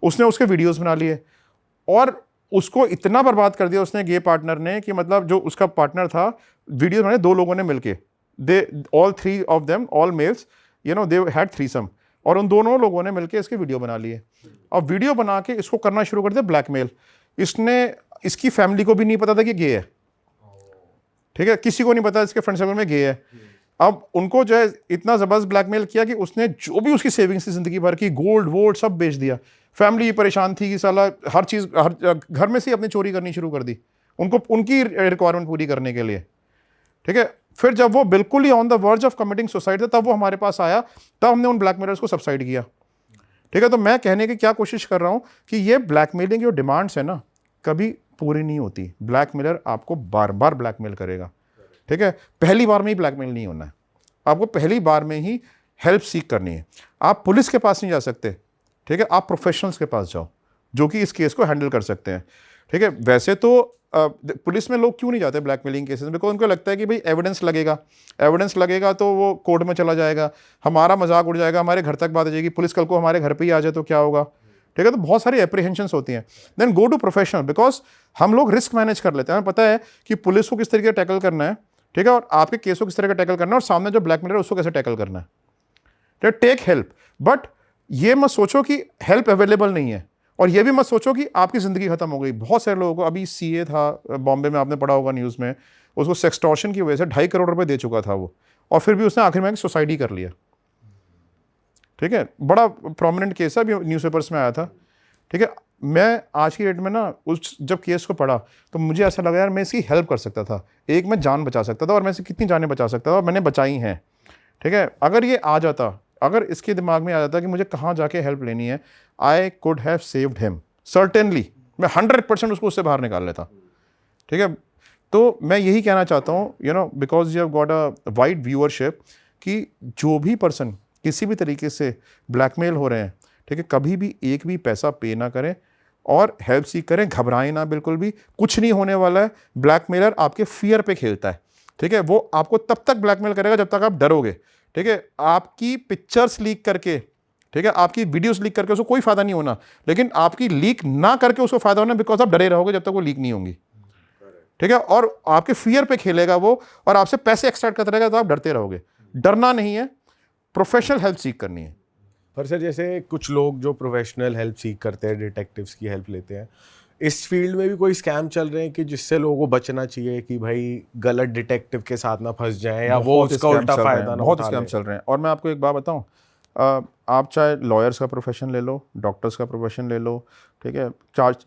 उसने उसके वीडियोस बना लिए और उसको इतना बर्बाद कर दिया उसने गे पार्टनर ने कि मतलब जो उसका पार्टनर था, वीडियो बनाए 2 लोगों ने मिलके, they all 3 of them all males, you know, they had threesome, और उन दोनों लोगों ने मिलके इसके वीडियो बना लिए और वीडियो बना के इसको करना शुरू कर दिया ब्लैकमेल। इसने, इसकी फैमिली को भी नहीं पता था कि गे है, ठीक है, किसी को नहीं पता इसके फ्रेंड सर्कल में गे है। अब उनको जो है इतना ज़बरदस्त ब्लैकमेल किया कि उसने जो भी उसकी सेविंग्स थी ज़िंदगी भर की, गोल्ड वोल्ड सब बेच दिया। फैमिली परेशान थी कि साला हर चीज़, हर घर में से अपनी चोरी करनी शुरू कर दी उनको, उनकी रिक्वायरमेंट पूरी करने के लिए, ठीक है। फिर जब वो बिल्कुल ही on the verge of committing suicide था तब वो हमारे पास आया, तब हमने उन ब्लैकमेलर्स को सबसाइड किया, ठीक है। तो मैं कहने की क्या कोशिश कर रहा हूँ कि ये ब्लैकमेलिंग जो डिमांड्स है ना, कभी पूरी नहीं होती। ब्लैकमेलर आपको बार बार ब्लैकमेल करेगा, ठीक है। पहली बार में ही ब्लैकमेल नहीं होना है, आपको पहली बार में ही हेल्प सीख करनी है। आप पुलिस के पास नहीं जा सकते, ठीक है, आप प्रोफेशनल्स के पास जाओ जो कि इस केस को हैंडल कर सकते हैं, ठीक है। वैसे तो पुलिस में लोग क्यों नहीं जाते ब्लैकमेलिंग केसेस में? बिकॉज उनको लगता है कि भाई एविडेंस लगेगा तो वो कोर्ट में चला जाएगा, हमारा मजाक उड़ जाएगा, हमारे घर तक बात आ जाएगी, पुलिस कल को हमारे घर पे ही आ जाए तो क्या होगा, ठीक है। तो बहुत सारी एप्रीहेंशंस होती हैं। Then go to professional, because हम लोग रिस्क मैनेज कर लेते हैं, हमें पता है कि पुलिस को किस तरीके से टैकल करना है, ठीक है, और आपके केस को किस तरह का टैकल करना है, और सामने जो ब्लैकमेलर है उसको कैसे टैकल करना है, ठीक है। टेक हेल्प, बट ये मत सोचो कि हेल्प अवेलेबल नहीं है, और ये भी मत सोचो कि आपकी ज़िंदगी ख़त्म हो गई। बहुत सारे लोगों को, अभी सीए था बॉम्बे में, आपने पढ़ा होगा न्यूज़ में, उसको सेक्सटॉर्शन की वजह से 2.5 करोड़ रुपए दे चुका था वो, और फिर भी उसने आखिर में सुसाइड ही कर लिया, ठीक है। बड़ा प्रोमिनेंट केस है, अभी न्यूज़पेपर्स में आया था, ठीक है। मैं आज की डेट में ना उस जब केस को पढ़ा तो मुझे ऐसा लगा यार मैं इसकी हेल्प कर सकता था, एक मैं जान बचा सकता था, और मैं इसे कितनी जानें बचा सकता था, और मैंने बचाई हैं, ठीक है। अगर ये आ जाता, अगर इसके दिमाग में आ जाता कि मुझे कहाँ जाके हेल्प लेनी है, I could have saved him certainly, मैं 100% उसको उससे बाहर निकाल लेता, ठीक है। तो मैं यही कहना चाहता हूँ, you know, because you have got a wide viewership, कि जो भी पर्सन किसी भी तरीके से ब्लैकमेल हो रहे हैं, ठीक है, कभी भी एक भी पैसा पे ना करें और हेल्प सीख करें, घबराएं ना बिल्कुल भी, कुछ नहीं होने वाला है। ब्लैकमेलर आपके फियर पे खेलता है, ठीक है, वो आपको तब तक ब्लैकमेल करेगा जब तक आप डरोगे, ठीक है। आपकी पिक्चर्स लीक करके, ठीक है, आपकी वीडियोस लीक करके उसको कोई फायदा नहीं होना, लेकिन आपकी लीक ना करके उसको फायदा होना, बिकॉज आप डरे रहोगे जब तक वो लीक नहीं होंगी, ठीक है, और आपके फियर पे खेलेगा वो, और आपसे पैसे एक्सट्रैक्ट करता रहेगा तो आप डरते रहोगे। डरना नहीं है, प्रोफेशनल हेल्प सीख करनी है। पर सर जैसे कुछ लोग जो प्रोफेशनल हेल्प सीख करते हैं, डिटेक्टिव्स की हेल्प लेते हैं, इस फील्ड में भी कोई स्कैम चल रहे हैं कि जिससे लोगों को बचना चाहिए कि भाई गलत डिटेक्टिव के साथ ना फंस जाएं, या वो उसका उल्टा फायदा ना बहुत उठा स्कैम लें? चल रहे हैं। और मैं आपको एक बात बताऊं, आप चाहे लॉयर्स का प्रोफेशन ले लो, डॉक्टर्स का प्रोफेशन ले लो, ठीक है,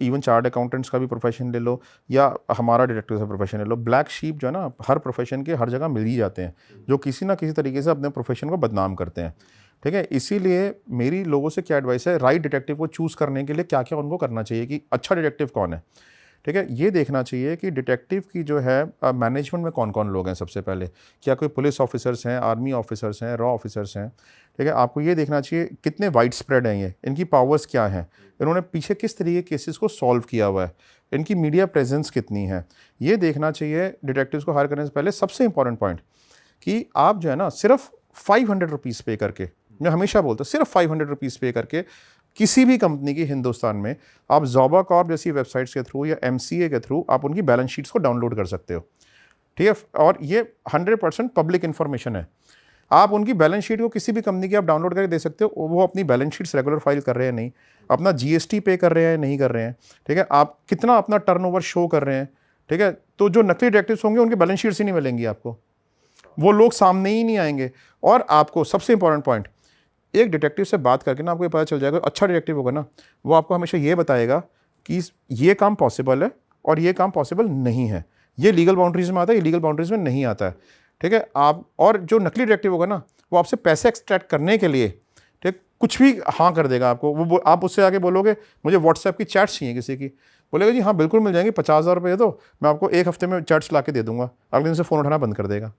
इवन चार्ट अकाउंटेंट्स का भी प्रोफेशन ले लो, या हमारा डिटेक्टिव का प्रोफेशन ले लो, ब्लैक शीप जो है ना हर प्रोफेशन के हर जगह मिल ही जाते हैं, जो किसी ना किसी तरीके से अपने प्रोफेशन को बदनाम करते हैं, ठीक है। इसीलिए मेरी लोगों से क्या एडवाइस है, राइट डिटेक्टिव को चूज़ करने के लिए क्या क्या उनको करना चाहिए, कि अच्छा डिटेक्टिव कौन है, ठीक है। ये देखना चाहिए कि डिटेक्टिव की जो है मैनेजमेंट में कौन कौन लोग हैं। सबसे पहले क्या कोई पुलिस ऑफिसर्स हैं, आर्मी ऑफिसर्स हैं, रॉ ऑफिसर्स हैं, ठीक है। आपको ये देखना चाहिए कितने वाइड स्प्रेड हैं ये, इनकी पावर्स क्या हैं, इन्होंने पीछे किस तरीके के केसेस को सॉल्व किया हुआ है, इनकी मीडिया प्रेजेंस कितनी है, ये देखना चाहिए डिटेक्टिव्स को हायर करने से पहले। सबसे इंपॉर्टेंट पॉइंट कि आप जो है ना सिर्फ 500 रुपीज़ पे करके, मैं हमेशा बोलता हूँ सिर्फ 500 रुपीज़ पे करके किसी भी कंपनी की हिंदुस्तान में आप ज़ोबा कॉर्प जैसी वेबसाइट्स के थ्रू या MCA के थ्रू आप उनकी बैलेंस शीट्स को डाउनलोड कर सकते हो, ठीक है। और ये 100% पब्लिक इन्फॉर्मेशन है। आप उनकी बैलेंस शीट को किसी भी कंपनी की आप डाउनलोड करके दे सकते हो, वो अपनी बैलेंस शीट्स रेगुलर फाइल कर रहे हैं नहीं, अपना GST पे कर रहे हैं नहीं कर रहे हैं, ठीक है, आप कितना अपना टर्नओवर शो कर रहे हैं, ठीक है। तो जो नकली डिटेक्टिव्स होंगे उनकी बैलेंस शीट्स ही नहीं मिलेंगी आपको, वो लोग सामने ही नहीं आएंगे। और आपको सबसे इंपॉर्टेंट पॉइंट, एक डिटेक्टिव से बात करके ना आपको ये पता चल जाएगा, अच्छा डिटेक्टिव होगा ना वो आपको हमेशा ये बताएगा कि ये काम पॉसिबल है और ये काम पॉसिबल नहीं है, ये लीगल बाउंड्रीज में आता है, ये लीगल बाउंड्रीज में नहीं आता है, ठीक है। आप, और जो नकली डिटेक्टिव होगा ना वो आपसे पैसे एक्सट्रैक्ट करने के लिए, ठीक, कुछ भी हाँ कर देगा आपको। वो आप उससे आके बोलोगे मुझे व्हाट्सएप की चैट्स चाहिए किसी की, बोलेगा जी हाँ बिल्कुल मिल जाएंगी, 50,000 रुपये दे दो, मैं आपको 1 हफ्ते में चैट्स ला के दे दूंगा, अगले दिन से फ़ोन उठाना बंद कर देगा।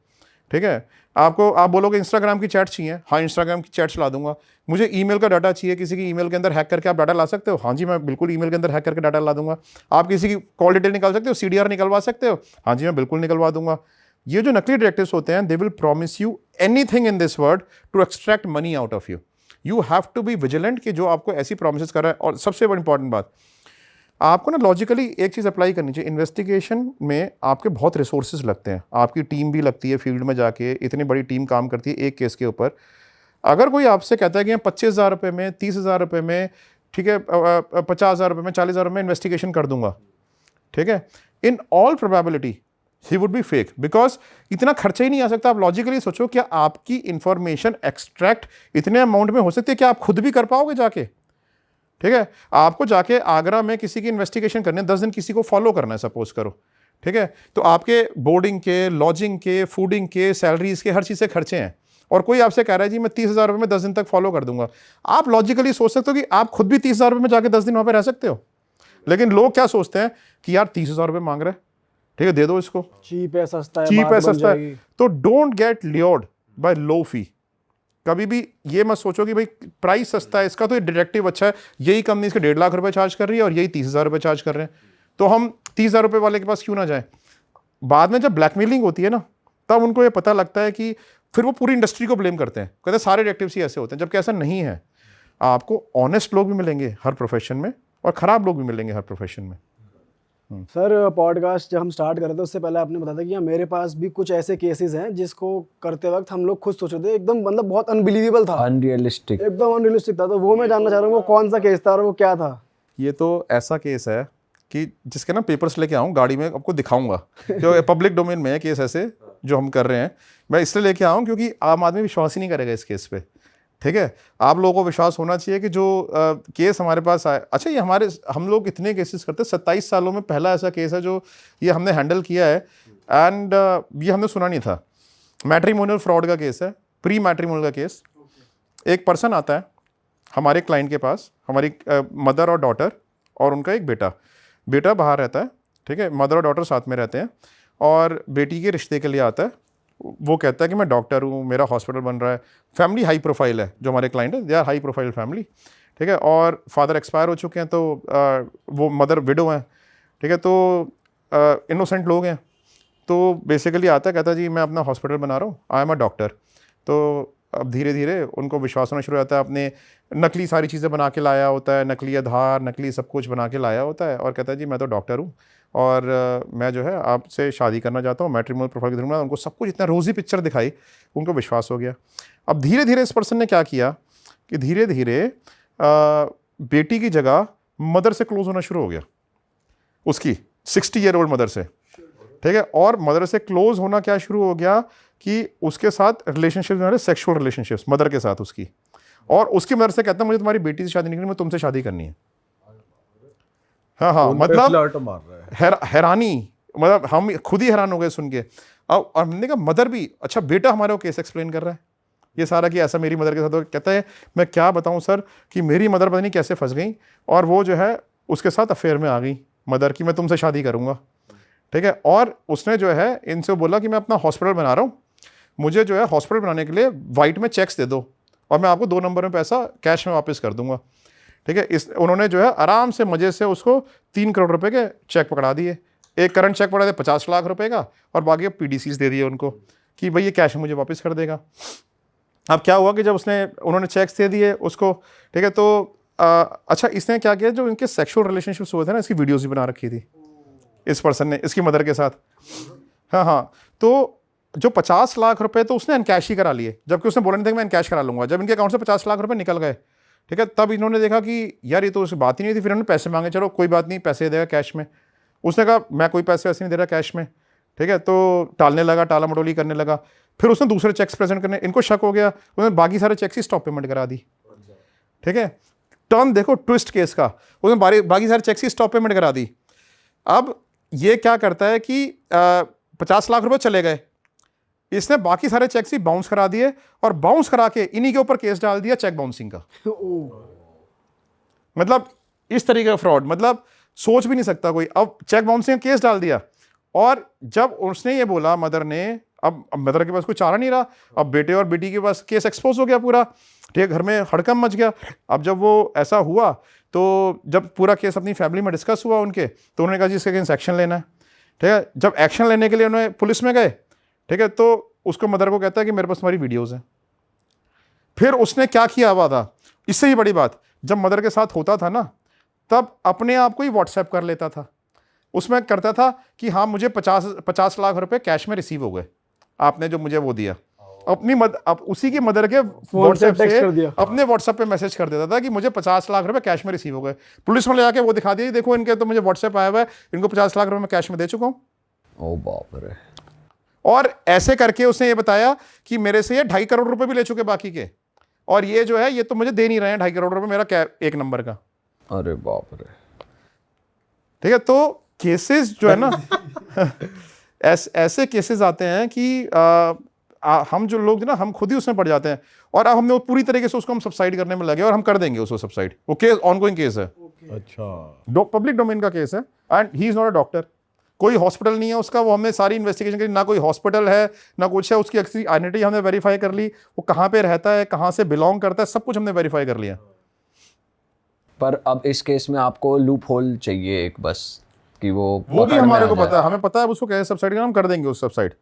ठीक है। आपको आप बोलोगे इंस्टाग्राम की चैट चाहिए, हाँ इंस्टाग्राम की चैट चला दूंगा। मुझे ईमेल का डाटा चाहिए, किसी की ईमेल के अंदर हैक करके आप डाटा ला सकते हो, हाँ जी मैं बिल्कुल ईमेल के अंदर हैक करके डाटा ला दूंगा। आप किसी की कॉल डिटेल निकाल सकते हो, CDR निकलवा सकते हो, हाँ जी मैं बिल्कुल निकलवा दूंगा। ये जो नकली डिटेक्टिव्स होते हैं, they will promise you anything in this world to extract money out of you. You have to be vigilant कि जो आपको ऐसी प्रॉमिसेस कर रहा है। और सबसे बड़ी इंपॉर्टेंट बात, आपको ना लॉजिकली एक चीज़ अप्लाई करनी चाहिए। इन्वेस्टिगेशन में आपके बहुत रिसोर्सेज लगते हैं, आपकी टीम भी लगती है, फील्ड में जाके इतनी बड़ी टीम काम करती है एक केस के ऊपर। अगर कोई आपसे कहता है कि 25,000 रुपये में, 30,000 रुपये में, ठीक है 50,000 रुपये में, 40,000 रुपये में इन्वेस्टिगेशन कर दूंगा, ठीक है, in all probability he would be fake, because इतना खर्चा ही नहीं आ सकता। आप लॉजिकली सोचो, क्या आपकी इंफॉर्मेशन एक्सट्रैक्ट इतने अमाउंट में हो सकती है? क्या आप खुद भी कर पाओगे जाके? ठीक है, आपको जाके आगरा में किसी की इन्वेस्टिगेशन करने 10 दिन किसी को फॉलो करना है सपोज करो, ठीक है, तो आपके बोर्डिंग के, लॉजिंग के, फूडिंग के, सैलरीज के, हर चीज़ से खर्चे हैं, और कोई आपसे कह रहा है जी मैं 30,000 रुपये में 10 दिन तक फॉलो कर दूंगा। आप लॉजिकली सोच सकते हो कि आप खुद भी 30,000 रुपये में जाके 10 दिन वहाँ पे रह सकते हो। लेकिन लोग क्या सोचते हैं कि यार 30,000 रुपये मांग रहे हैं, ठीक है दे दो इसको, चीप है, सस्ता है, चीप बात है, बन सस्ता है। जाएगी। तो डोंट गेट ल्योर्ड बाय लो फी। कभी भी ये मत सोचो कि भाई प्राइस सस्ता है इसका तो ये डिटेक्टिव अच्छा है, यही कंपनी इसके 1.5 लाख रुपए चार्ज कर रही है और यही 30,000 रुपये चार्ज कर रहे हैं, तो हम 30,000 रुपये वाले के पास क्यों ना जाएं। बाद में जब ब्लैकमेलिंग होती है ना, तब उनको ये पता लगता है कि फिर वो पूरी इंडस्ट्री को ब्लेम करते हैं, कहते हैं सारे डिटेक्टिव्स ही ऐसे होते हैं, जबकि ऐसा नहीं है। आपको ऑनेस्ट लोग भी मिलेंगे हर प्रोफेशन में और ख़राब लोग भी मिलेंगे हर प्रोफेशन में। सर पॉडकास्ट जब हम स्टार्ट कर रहे थे उससे पहले आपने बताया था कि हाँ, मेरे पास भी कुछ ऐसे केसेस हैं जिसको करते वक्त हम लोग खुद सोचे थे, एकदम मतलब बहुत अनबिलीवेबल था, अनरियलिस्टिक। एकदम अनरियलिस्टिक था। तो वो मैं जानना चाह रहा हूँ वो कौन सा केस था और वो क्या था? ये तो ऐसा केस है कि जिसके ना पेपर्स लेके आऊँ गाड़ी में, आपको दिखाऊंगा, जो पब्लिक डोमेन में है केस ऐसे जो हम कर रहे हैं। मैं इसलिए लेके आऊँ क्योंकि आम आदमी विश्वास ही नहीं करेगा इस केस पे, ठीक है। आप लोगों को विश्वास होना चाहिए कि जो केस हमारे पास आए, अच्छा ये हम लोग इतने केसेस करते हैं, 27 सालों में पहला ऐसा केस है जो ये हमने हैंडल किया है, एंड ये हमने सुना नहीं था। मैट्रिमोनियल फ्रॉड का केस है, प्री मैट्रिमोनियल का केस। एक पर्सन आता है हमारे क्लाइंट के पास, हमारी मदर और डॉटर और उनका एक बेटा बाहर रहता है, ठीक है, मदर और डॉटर साथ में रहते हैं, और बेटी के रिश्ते के लिए आता है। वो कहता है कि मैं डॉक्टर हूँ, मेरा हॉस्पिटल बन रहा है, फैमिली हाई प्रोफाइल है, जो हमारे क्लाइंट है they are high profile family, ठीक है, और फादर एक्सपायर हो चुके हैं, तो वो मदर विडो हैं, ठीक है, तो इनोसेंट लोग हैं। तो बेसिकली आता है, कहता है जी मैं अपना हॉस्पिटल बना रहा हूँ, आई एम अ डॉक्टर। तो अब धीरे धीरे उनको विश्वास होना शुरू हो जाता है, अपने नकली सारी चीज़ें बना के लाया होता है, नकली आधार, नकली सब कुछ बना के लाया होता है, और कहता है जी मैं तो डॉक्टर हूँ और मैं जो है आपसे शादी करना चाहता हूँ, मैट्रिमोनियल प्रोफाइल के थ्रू। उनको सब कुछ इतना रोज़ी पिक्चर दिखाई, उनको विश्वास हो गया। अब धीरे धीरे इस पर्सन ने क्या किया कि धीरे धीरे बेटी की जगह मदर से क्लोज होना शुरू हो गया, उसकी 60 ईयर ओल्ड मदर से, ठीक है। और मदर से क्लोज होना क्या शुरू हो गया कि उसके साथ रिलेशनशिप, सेक्सुअल रिलेशनशिप्स मदर के साथ उसकी, और उसकी मदर से कहता है मुझे तुम्हारी बेटी से शादी नहीं करनी, मैं तुमसे शादी करनी है। हाँ, मतलब हैरानी, मतलब हम खुद ही हैरान हो गए सुन के। अब हमने कहा मदर भी, अच्छा बेटा हमारे को केस एक्सप्लेन कर रहा है ये सारा कि ऐसा मेरी मदर के साथ हो। कहता है मैं क्या बताऊं सर कि मेरी मदर पता नहीं कैसे फंस गई और वो जो है उसके साथ अफेयर में आ गई मदर की, मैं तुमसे शादी करूंगा, ठीक है। और उसने जो है इनसे बोला कि मैं अपना हॉस्पिटल बना रहा हूँ, मुझे जो है हॉस्पिटल बनाने के लिए वाइट में चेक्स दे दो और मैं आपको 2 नंबर में पैसा कैश में वापस कर दूंगा, ठीक है। उन्होंने जो है आराम से मजे से उसको 3 करोड़ रुपए के चेक पकड़ा दिए। एक करंट चेक पकड़ा दिया 50 लाख रुपए का, और बाकी PDCs दे दिए उनको कि भाई ये कैश मुझे वापस कर देगा। अब क्या हुआ कि जब उन्होंने चेक्स दे दिए उसको, ठीक है, तो अच्छा इसने क्या किया, जो इनके सेक्सुअल रिलेशनशिप्स हुए थे ना, इसकी वीडियोज़ भी बना रखी थी इस पर्सन ने इसकी मदर के साथ। हाँ, तो जो 50 लाख रुपए तो उसने एनकैश ही करा लिए, जबकि उसने बोला नहीं था कि मैं एनकैश करा लूंगा। जब इनके अकाउंट से 50 लाख रुपए निकल गए, ठीक है, तब इन्होंने देखा कि यार ये तो उस बात ही नहीं थी। फिर उन्होंने पैसे मांगे, चलो कोई बात नहीं पैसे देगा कैश में। उसने कहा मैं कोई पैसे वैसे नहीं दे रहा कैश में, ठीक है, तो टालने लगा, टाला मटोली करने लगा। फिर उसने दूसरे चेक्स प्रेजेंट करने, इनको शक हो गया, उसने बाकी सारे चेक्स ही स्टॉप पेमेंट करा दी, ठीक है। टर्न देखो ट्विस्ट केस का, उसने बाकी सारे चेक्स ही स्टॉप पेमेंट करा दी। अब ये क्या करता है कि 50 लाख रुपए चले गए, इसने बाकी सारे चेक्स ही बाउंस करा दिए और बाउंस करा के इन्हीं के ऊपर केस डाल दिया चेक बाउंसिंग का। मतलब इस तरीके का फ्रॉड, मतलब सोच भी नहीं सकता कोई। अब चेक बाउंसिंग का केस डाल दिया, और जब उसने ये बोला मदर ने अब मदर के पास कोई चारा नहीं रहा, अब बेटे और बेटी के पास केस एक्सपोज हो गया पूरा, ठीक है, घर में हड़कंप मच गया। अब जब वो ऐसा हुआ तो जब पूरा केस अपनी फैमिली में डिस्कस हुआ उनके, तो उन्होंने कहा जी इसके अगेंस्ट एक्शन लेना है, ठीक है। जब एक्शन लेने के लिए उन्होंने पुलिस में गए, ठीक है, तो उसको मदर को कहता है कि मेरे पास तुम्हारी वीडियोज़ हैं। फिर उसने क्या किया हुआ था, इससे ही बड़ी बात, जब मदर के साथ होता था ना, तब अपने आप को ही व्हाट्सएप कर लेता था, उसमें करता था कि हाँ मुझे 50 लाख रुपए कैश में रिसीव हो गए, आपने जो मुझे वो दिया, अपनी अब उसी की मदर के व्हाट्सएप से अपने व्हाट्सएप पे मैसेज कर देता था कि मुझे 50 लाख रुपए कैश में रिसीव हो गए। पुलिस में ले जाके वो दिखा दिया, देखो इनके तो मुझे व्हाट्सएप आया हुआ है, इनको 50 लाख रुपए मैं कैश में दे चुका हूँ। ओ बाप रे। और ऐसे करके उसने ये बताया कि मेरे से ये 2.5 करोड़ रुपए भी ले चुके बाकी के, और ये जो है ये तो मुझे दे नहीं रहे हैं 2.5 करोड़ रुपए मेरा एक नंबर का। अरे बाप रे। ठीक है, तो केसेस जो है ना ऐसे केसेस आते हैं कि हम जो लोग ना हम खुद ही उसमें पड़ जाते हैं, और अब हमने वो पूरी तरीके से उसको हम सबसाइड करने में लगे और हम कर देंगे उसको सबसाइड। वो केस ऑनगोइंग केस है, अच्छा, पब्लिक डोमेन का केस है, and he is not a doctor, कोई हॉस्पिटल नहीं है उसका, वो हमने सारी इन्वेस्टिगेशन करी, ना कोई हॉस्पिटल है ना कुछ है, उसकी एक्चुअली आइडेंटिटी हमने वेरीफाई कर ली, वो कहाँ पे रहता है, कहाँ से बिलोंग करता है, सब कुछ हमने वेरीफाई कर लिया। पर अब इस केस में आपको लूप होल चाहिए एक बस, कि वो भी हमारे को पता है, हमें पता है उसको कैसे सबसाइड करना, हम कर देंगे उस सबसाइड।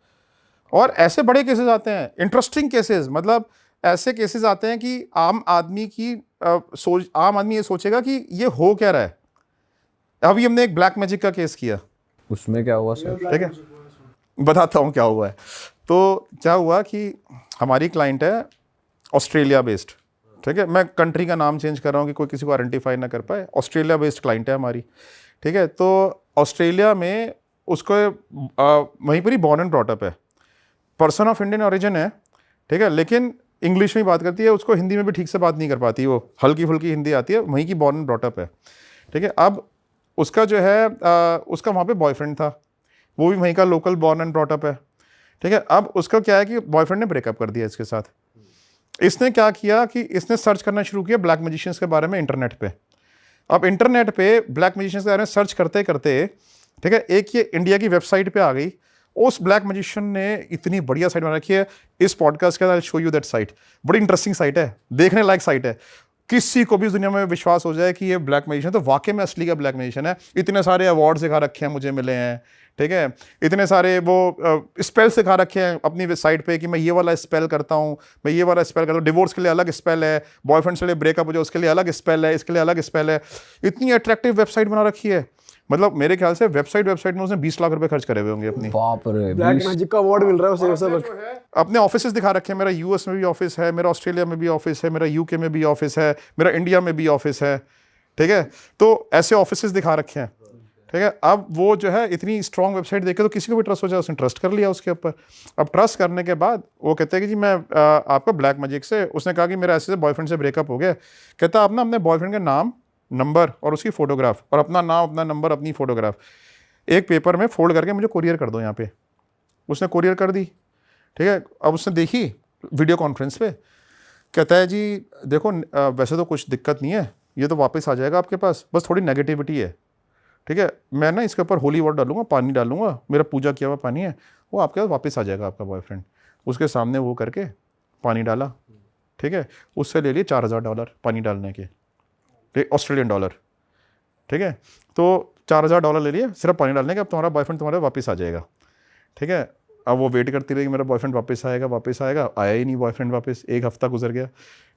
और ऐसे बड़े केसेस आते हैं, इंटरेस्टिंग केसेस, मतलब ऐसे केसेस आते हैं कि आम आदमी ये सोचेगा कि ये हो क्या रहा है। अभी हमने एक ब्लैक मैजिक का केस किया, उसमें क्या हुआ सर? ठीक है, बताता हूँ क्या हुआ है। तो क्या हुआ कि हमारी क्लाइंट है ऑस्ट्रेलिया बेस्ड, ठीक है, मैं कंट्री का नाम चेंज कर रहा हूँ कि कोई किसी को आइडेंटिफाई ना कर पाए, ऑस्ट्रेलिया बेस्ड क्लाइंट है हमारी, ठीक है। तो ऑस्ट्रेलिया में उसको वहीं पर ही बॉर्न एंड ब्रॉट अप है, पर्सन ऑफ इंडियन ओरिजिन है, ठीक है, लेकिन इंग्लिश में ही बात करती है, उसको हिंदी में भी ठीक से बात नहीं कर पाती, वो हल्की फुल्की हिंदी आती है, वहीं की बॉर्न एंड ब्रॉट अप है, ठीक है। अब उसका जो है उसका वहाँ पे बॉयफ्रेंड था, वो भी वहीं का local born and brought up है, ठीक है। अब उसका क्या है कि बॉयफ्रेंड ने ब्रेकअप कर दिया इसके साथ। इसने क्या किया कि इसने सर्च करना शुरू किया ब्लैक मैजिशियंस के बारे में इंटरनेट पे। अब इंटरनेट पे ब्लैक मैजिशियंस के बारे में सर्च करते करते, ठीक है, एक ये इंडिया की वेबसाइट पे आ गई। उस ब्लैक मैजिशियन ने इतनी बढ़िया साइट बना रखी है, इस पॉडकास्ट के बाद I show you that site, बड़ी इंटरेस्टिंग साइट है, देखने लायक साइट है। किसी को भी इस दुनिया में विश्वास हो जाए कि ये ब्लैक मैजिशियन तो वाकई में असली का ब्लैक मैजिशियन है। इतने सारे अवार्ड सिखा रखे हैं मुझे मिले हैं, ठीक है, इतने सारे वो स्पेल सिखा रखे हैं अपनी साइट पे कि मैं ये वाला स्पेल करता हूँ, मैं ये वाला स्पेल करता हूँ, डिवोर्स के लिए अलग स्पेल है, बॉयफ्रेंड से लिए ब्रेकअप हो जाए उसके लिए अलग स्पेल है, इसके लिए अलग स्पेल है। इतनी अट्रैक्टिव वेबसाइट बना रखी है, मतलब मेरे ख्याल से वेबसाइट में उसने 20 लाख रुपए खर्च करे हुए होंगे अपनी। बाप रे, ब्लैक मैजिक का अवार्ड मिल रहा है उसे। अपने ऑफिसेस दिखा रखे हैं, मेरा यूएस में भी ऑफिस है, मेरा ऑस्ट्रेलिया में भी ऑफिस है, मेरा यूके में भी ऑफिस है, मेरा इंडिया में भी ऑफिस है, ठीक है। तो ऐसे ऑफिसेस दिखा रखे हैं, ठीक है। अब वो जो है इतनी स्ट्रॉन्ग वेबसाइट देखे तो किसी को भी ट्रस्ट हो जाए, उसने ट्रस्ट कर लिया उसके ऊपर। अब ट्रस्ट करने के बाद वो कहते हैं कि जी मैं आपका ब्लैक मैजिक से, उसने कहा कि मेरा ऐसे से बॉयफ्रेंड से ब्रेकअप हो गया, कहता आप ना अपने बॉयफ्रेंड का नाम, नंबर और उसकी फोटोग्राफ, और अपना नाम, अपना नंबर, अपनी फोटोग्राफ एक पेपर में फोल्ड करके मुझे कोरियर कर दो यहाँ पे। उसने कोरियर कर दी, ठीक है। अब उसने देखी वीडियो कॉन्फ्रेंस पे, कहता है जी देखो वैसे तो कुछ दिक्कत नहीं है, ये तो वापस आ जाएगा आपके पास, बस थोड़ी नेगेटिविटी है, ठीक है। मैं ना इसके ऊपर होली वाटर डालूंगा, पानी डालूंगा, मेरा पूजा किया हुआ पानी है, वो आपके पास वापस आ जाएगा आपका बॉयफ्रेंड। उसके सामने वो करके पानी डाला, ठीक है, उससे ले लिए $4000 पानी डालने के, ऑस्ट्रेलियन डॉलर, ठीक है। तो $4000 ले लिए सिर्फ पानी डालने के, अब तुम्हारा बॉयफ्रेंड तुम्हारे वापस आ जाएगा, ठीक है। अब वो वेट करती रही मेरा बॉयफ्रेंड वापस आएगा, आया ही नहीं बॉयफ्रेंड वापस, 1 हफ्ता गुजर गया,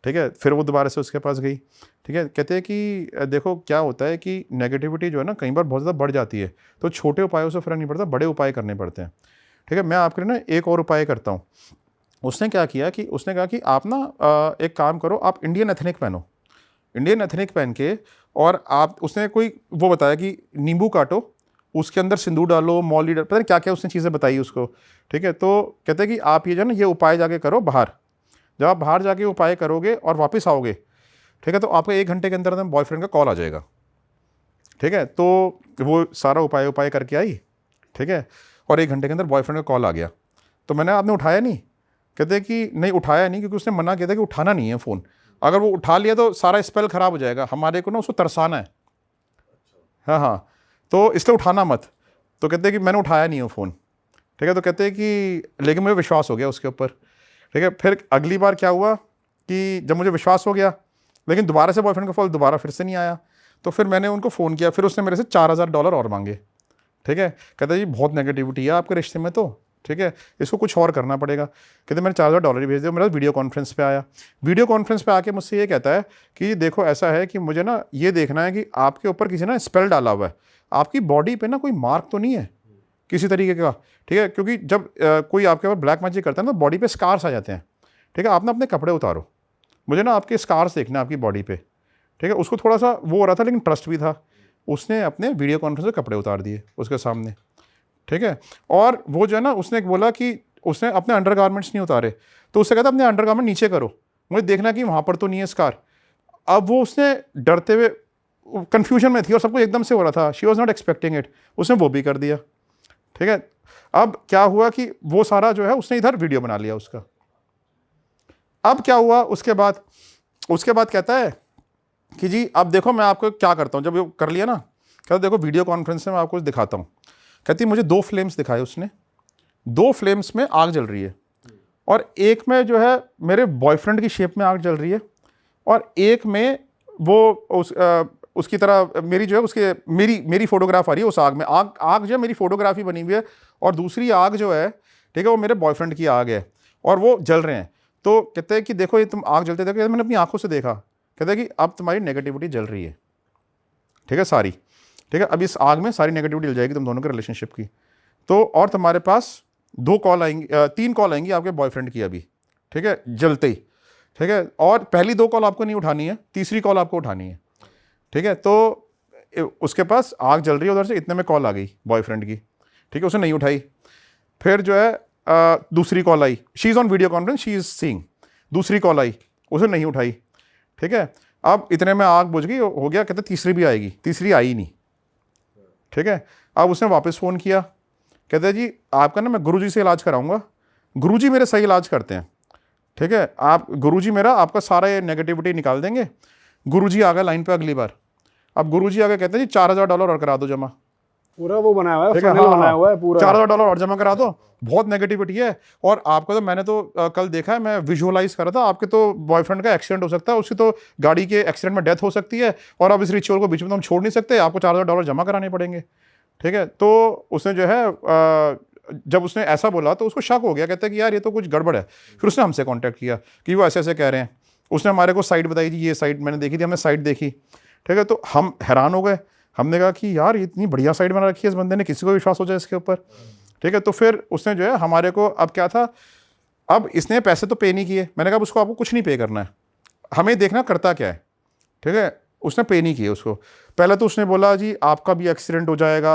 ठीक है। फिर वो दोबारा से उसके पास गई, ठीक है। कहते हैं कि देखो क्या होता है कि नेगेटिविटी जो है ना कई बार बहुत ज़्यादा बढ़ जाती है, तो छोटे उपायों से फ़र्क नहीं पड़ता, बड़े उपाय करने पड़ते हैं, ठीक है। मैं आपके लिए ना एक और उपाय करता हूँ। उसने क्या किया कि उसने कहा कि आप ना एक काम करो, आप इंडियन एथनिक पहनो, इंडियन एथनिक पहन के, और आप, उसने कोई वो बताया कि नींबू काटो, उसके अंदर सिंदूर डालो, मौली डालो, पता नहीं क्या क्या उसने चीज़ें बताई उसको, ठीक है। तो कहते हैं कि आप ये जो ना ये उपाय जाके करो बाहर, जब आप बाहर जाके उपाय करोगे और वापस आओगे, ठीक है, तो आपका 1 घंटे के अंदर बॉयफ्रेंड का कॉल आ जाएगा, ठीक है। तो वो सारा उपाय करके आई, ठीक है, और 1 घंटे के अंदर बॉयफ्रेंड का कॉल आ गया। तो मैंने, आपने उठाया नहीं? कहते कि नहीं उठाया नहीं, क्योंकि उसने मना किया था कि उठाना नहीं है फ़ोन, अगर वो उठा लिया तो सारा स्पेल ख़राब हो जाएगा, हमारे को ना उसको तरसाना है, हाँ, तो इसलिए उठाना मत। तो कहते हैं कि मैंने उठाया नहीं है फ़ोन, ठीक है। तो कहते हैं कि लेकिन मुझे विश्वास हो गया उसके ऊपर, ठीक है। फिर अगली बार क्या हुआ कि जब मुझे विश्वास हो गया लेकिन दोबारा से बॉयफ्रेंड का कॉल दोबारा फिर से नहीं आया, तो फिर मैंने उनको फ़ोन किया, फिर उसने मेरे से $4000 और मांगे, ठीक है। कहता जी बहुत नेगेटिविटी है आपके रिश्ते में, तो ठीक है इसको कुछ और करना पड़ेगा। कहते मैंने $4000 ही भेज दिया। मेरा वीडियो कॉन्फ्रेंस पे आया, वीडियो कॉन्फ्रेंस पे आके मुझसे ये कहता है कि देखो ऐसा है कि मुझे ना ये देखना है कि आपके ऊपर किसी ने स्पेल डाला हुआ है, आपकी बॉडी पे ना कोई मार्क तो नहीं है किसी तरीके का, ठीक है। क्योंकि जब कोई आपके ऊपर ब्लैक मैजिक करता है ना, बॉडी पे स्कार्स आ जाते हैं, ठीक है। आप ना अपने कपड़े उतारो, मुझे ना आपके स्कार्स देखना है आपकी बॉडी पे, ठीक है। उसको थोड़ा सा वो हो रहा था लेकिन ट्रस्ट भी था, उसने अपने वीडियो कॉन्फ्रेंस में कपड़े उतार दिए उसके सामने, ठीक है। और वो जो है ना उसने बोला कि उसने अपने अंडरगारमेंट्स नहीं उतारे, तो उससे कहता अपने अंडरगारमेंट नीचे करो, मुझे देखना कि वहाँ पर तो नहीं है स्कार। अब वो उसने डरते हुए, कन्फ्यूजन में थी और सब कुछ एकदम से हो रहा था, she was not expecting it, उसने वो भी कर दिया, ठीक है। अब क्या हुआ कि वो सारा जो है उसने इधर वीडियो बना लिया उसका। अब क्या हुआ उसके बाद कहता है कि जी अब देखो मैं आपको क्या करता हूँ, जब ये कर लिया ना, कहता देखो वीडियो कॉन्फ्रेंस में मैं आपको दिखाता हूँ। कहती मुझे 2 फ्लेम्स दिखाए उसने, 2 फ्लेम्स में आग जल रही है, और एक में जो है मेरे बॉयफ्रेंड की शेप में आग जल रही है, और एक में वो उसकी तरह मेरी जो है उसके मेरी फोटोग्राफ आ रही है उस आग में। आग जो है मेरी फोटोग्राफी बनी हुई है, और दूसरी आग जो है, ठीक है, वो मेरे बॉयफ्रेंड की आग है, और वो जल रहे हैं। तो कहते हैं कि देखो ये तुम आग जलते देखो, मैंने अपनी आंखों से देखा। कहते हैं कि अब तुम्हारी नेगेटिविटी जल रही है, ठीक है, सारी, ठीक है। अब इस आग में सारी नेगेटिविटी जल जाएगी तुम दोनों के रिलेशनशिप की। तो और तुम्हारे पास 2 कॉल आएंगी, 3 कॉल आएंगी आपके बॉयफ्रेंड की अभी, ठीक है, जलते ही, ठीक है। और पहली 2 कॉल आपको नहीं उठानी है, तीसरी कॉल आपको उठानी है, ठीक है। तो उसके पास आग जल रही है उधर से, इतने में कॉल आ गई बॉयफ्रेंड की, ठीक है, उसने नहीं उठाई। फिर जो है दूसरी call I, she is on video conference, she is seeing, दूसरी कॉल आई, उसने नहीं उठाई, ठीक है। अब इतने में आग बुझ गई, हो गया। कहते तीसरी भी आएगी, तीसरी आई नहीं, ठीक है। अब उसने वापस फ़ोन किया, कहते जी आपका ना मैं गुरुजी से इलाज कराऊंगा, गुरुजी मेरे सही इलाज करते हैं, ठीक है। आप गुरुजी मेरा आपका सारा ये नेगेटिविटी निकाल देंगे। गुरुजी आ गए लाइन पे अगली बार। अब गुरुजी आगे कहते हैं जी $4000 और करा दो जमा, पूरा वो बनाया हुआ है, ठीक है, फनल बनाया हुआ है पूरा। $4000 और जमा करा दो, बहुत नेगेटिविटी है। और आपको तो मैंने तो कल देखा है, मैं विजुअलाइज कर रहा था, आपके तो बॉयफ्रेंड का एक्सीडेंट हो सकता है, उसकी तो गाड़ी के एक्सीडेंट में डेथ हो सकती है, और अब इस रिचुअल को बीच में तो हम छोड़ नहीं सकते, आपको $4000 जमा कराने पड़ेंगे, ठीक है। तो उसने जो है जब उसने ऐसा बोला तो उसको शक हो गया, कहता है कि यार ये तो कुछ गड़बड़ है। फिर उसने हमसे कांटेक्ट किया कि वो ऐसे ऐसे कह रहे हैं। उसने हमारे को साइट बताई थी, ये साइट मैंने देखी थी, हमने साइट देखी, ठीक है। तो हम हैरान हो गए, हमने कहा कि यार इतनी बढ़िया साइट बना रखी है इस बंदे ने, किसी को विश्वास हो जाए इसके ऊपर, ठीक है। तो फिर उसने जो है हमारे को, अब क्या था, अब इसने पैसे तो पे नहीं किए, मैंने कहा उसको आपको कुछ नहीं पे करना है, हमें देखना करता क्या है, ठीक है। उसने पे नहीं किए उसको। पहले तो उसने बोला जी आपका भी एक्सीडेंट हो जाएगा,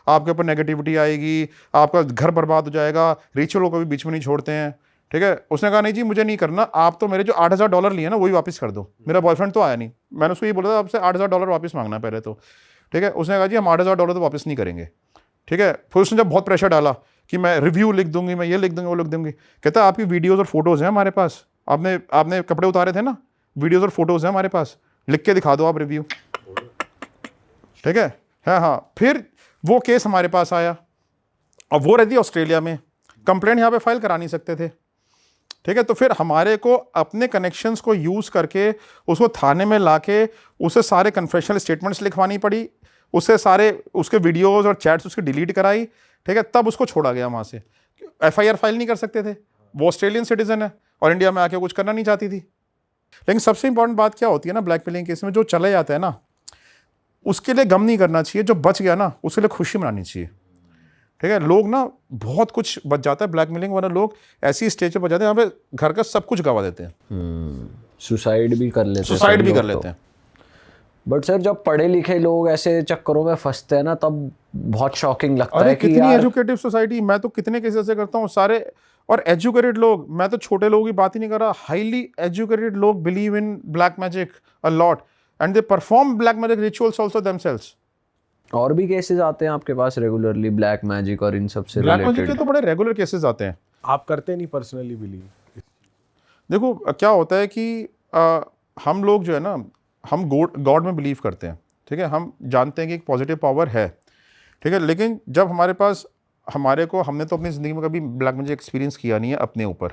आपके ऊपर नेगेटिविटी आएगी, आपका घर बर्बाद हो जाएगा, रिचुअलों को भी बीच में नहीं छोड़ते हैं, ठीक है। उसने कहा नहीं जी मुझे नहीं करना, आप तो मेरे जो $8000 लिए ना वही वापस कर दो, मेरा बॉयफ्रेंड तो आया नहीं। मैंने उसको ये बोला था आपसे $8000 वापस मांगना पहले तो, ठीक है। उसने कहा जी हम $8000 तो वापस नहीं करेंगे, ठीक है। फिर उसने जब बहुत प्रेशर डाला कि मैं रिव्यू लिख दूंगी, मैं ये लिख दूंगी, वो लिख दूंगी, कहता आपकी वीडियोज़ और फोटोज़ हैं हमारे पास, आपने कपड़े उतारे थे ना, वीडियोज़ और फोटोज़ हैं हमारे पास, लिख के दिखा दो आप रिव्यू, ठीक है। हाँ, फिर वो केस हमारे पास आया, अब वो रहती है ऑस्ट्रेलिया में, कंप्लेंट यहाँ पे फाइल करा नहीं सकते थे, ठीक है। तो फिर हमारे को अपने कनेक्शंस को यूज़ करके उसको थाने में लाके उसे सारे कन्फेशनल स्टेटमेंट्स लिखवानी पड़ी, उससे सारे उसके वीडियोज़ और चैट्स उसके डिलीट कराई, ठीक है, तब उसको छोड़ा गया वहाँ से। FIR फाइल नहीं कर सकते थे, वो ऑस्ट्रेलियन सिटीजन है और इंडिया में आके कुछ करना नहीं चाहती थी। लेकिन सबसे इंपॉर्टेंट बात क्या होती है ना ब्लैकमेलिंग केस में, जो चले जाता है ना उसके लिए गम नहीं करना चाहिए, जो बच गया ना उसके लिए खुशी मनानी चाहिए, ठीक है। लोग ना बहुत कुछ बच जाता है ब्लैकमेलिंग वाला, लोग ऐसी स्टेज पे बच जाते हैं यहाँ पे घर का सब कुछ गवा देते हैं, सुसाइड भी कर लेते हैं, सुसाइड भी कर लेते हैं। बट सर जब पढ़े लिखे लोग ऐसे चक्करों में फंसते हैं ना, तब बहुत शॉकिंग लगता है कि कितनी यार एजुकेटिव सोसाइटी, मैं तो कितने केसेस ऐसे करता हूँ सारे, और एजुकेटेड लोग, मैं तो छोटे लोगों की बात ही नहीं कर रहा, हाईली एजुकेटेड लोग believe in black magic a lot and they perform black magic rituals also themselves. और भी केसेस आते हैं आपके पास रेगुलरली ब्लैक मैजिक और इन सब से ब्लैक मैजिक रिलेटेड? के तो बड़े रेगुलर केसेस आते हैं। आप करते नहीं पर्सनली बिलीव? देखो क्या होता है कि हम लोग जो है ना, हम गॉड में बिलीव करते हैं, ठीक है, हम जानते हैं कि एक पॉजिटिव पावर है, ठीक है। लेकिन जब हमारे पास हमने तो अपनी ज़िंदगी में कभी ब्लैक मैजिक एक्सपीरियंस किया नहीं है अपने ऊपर,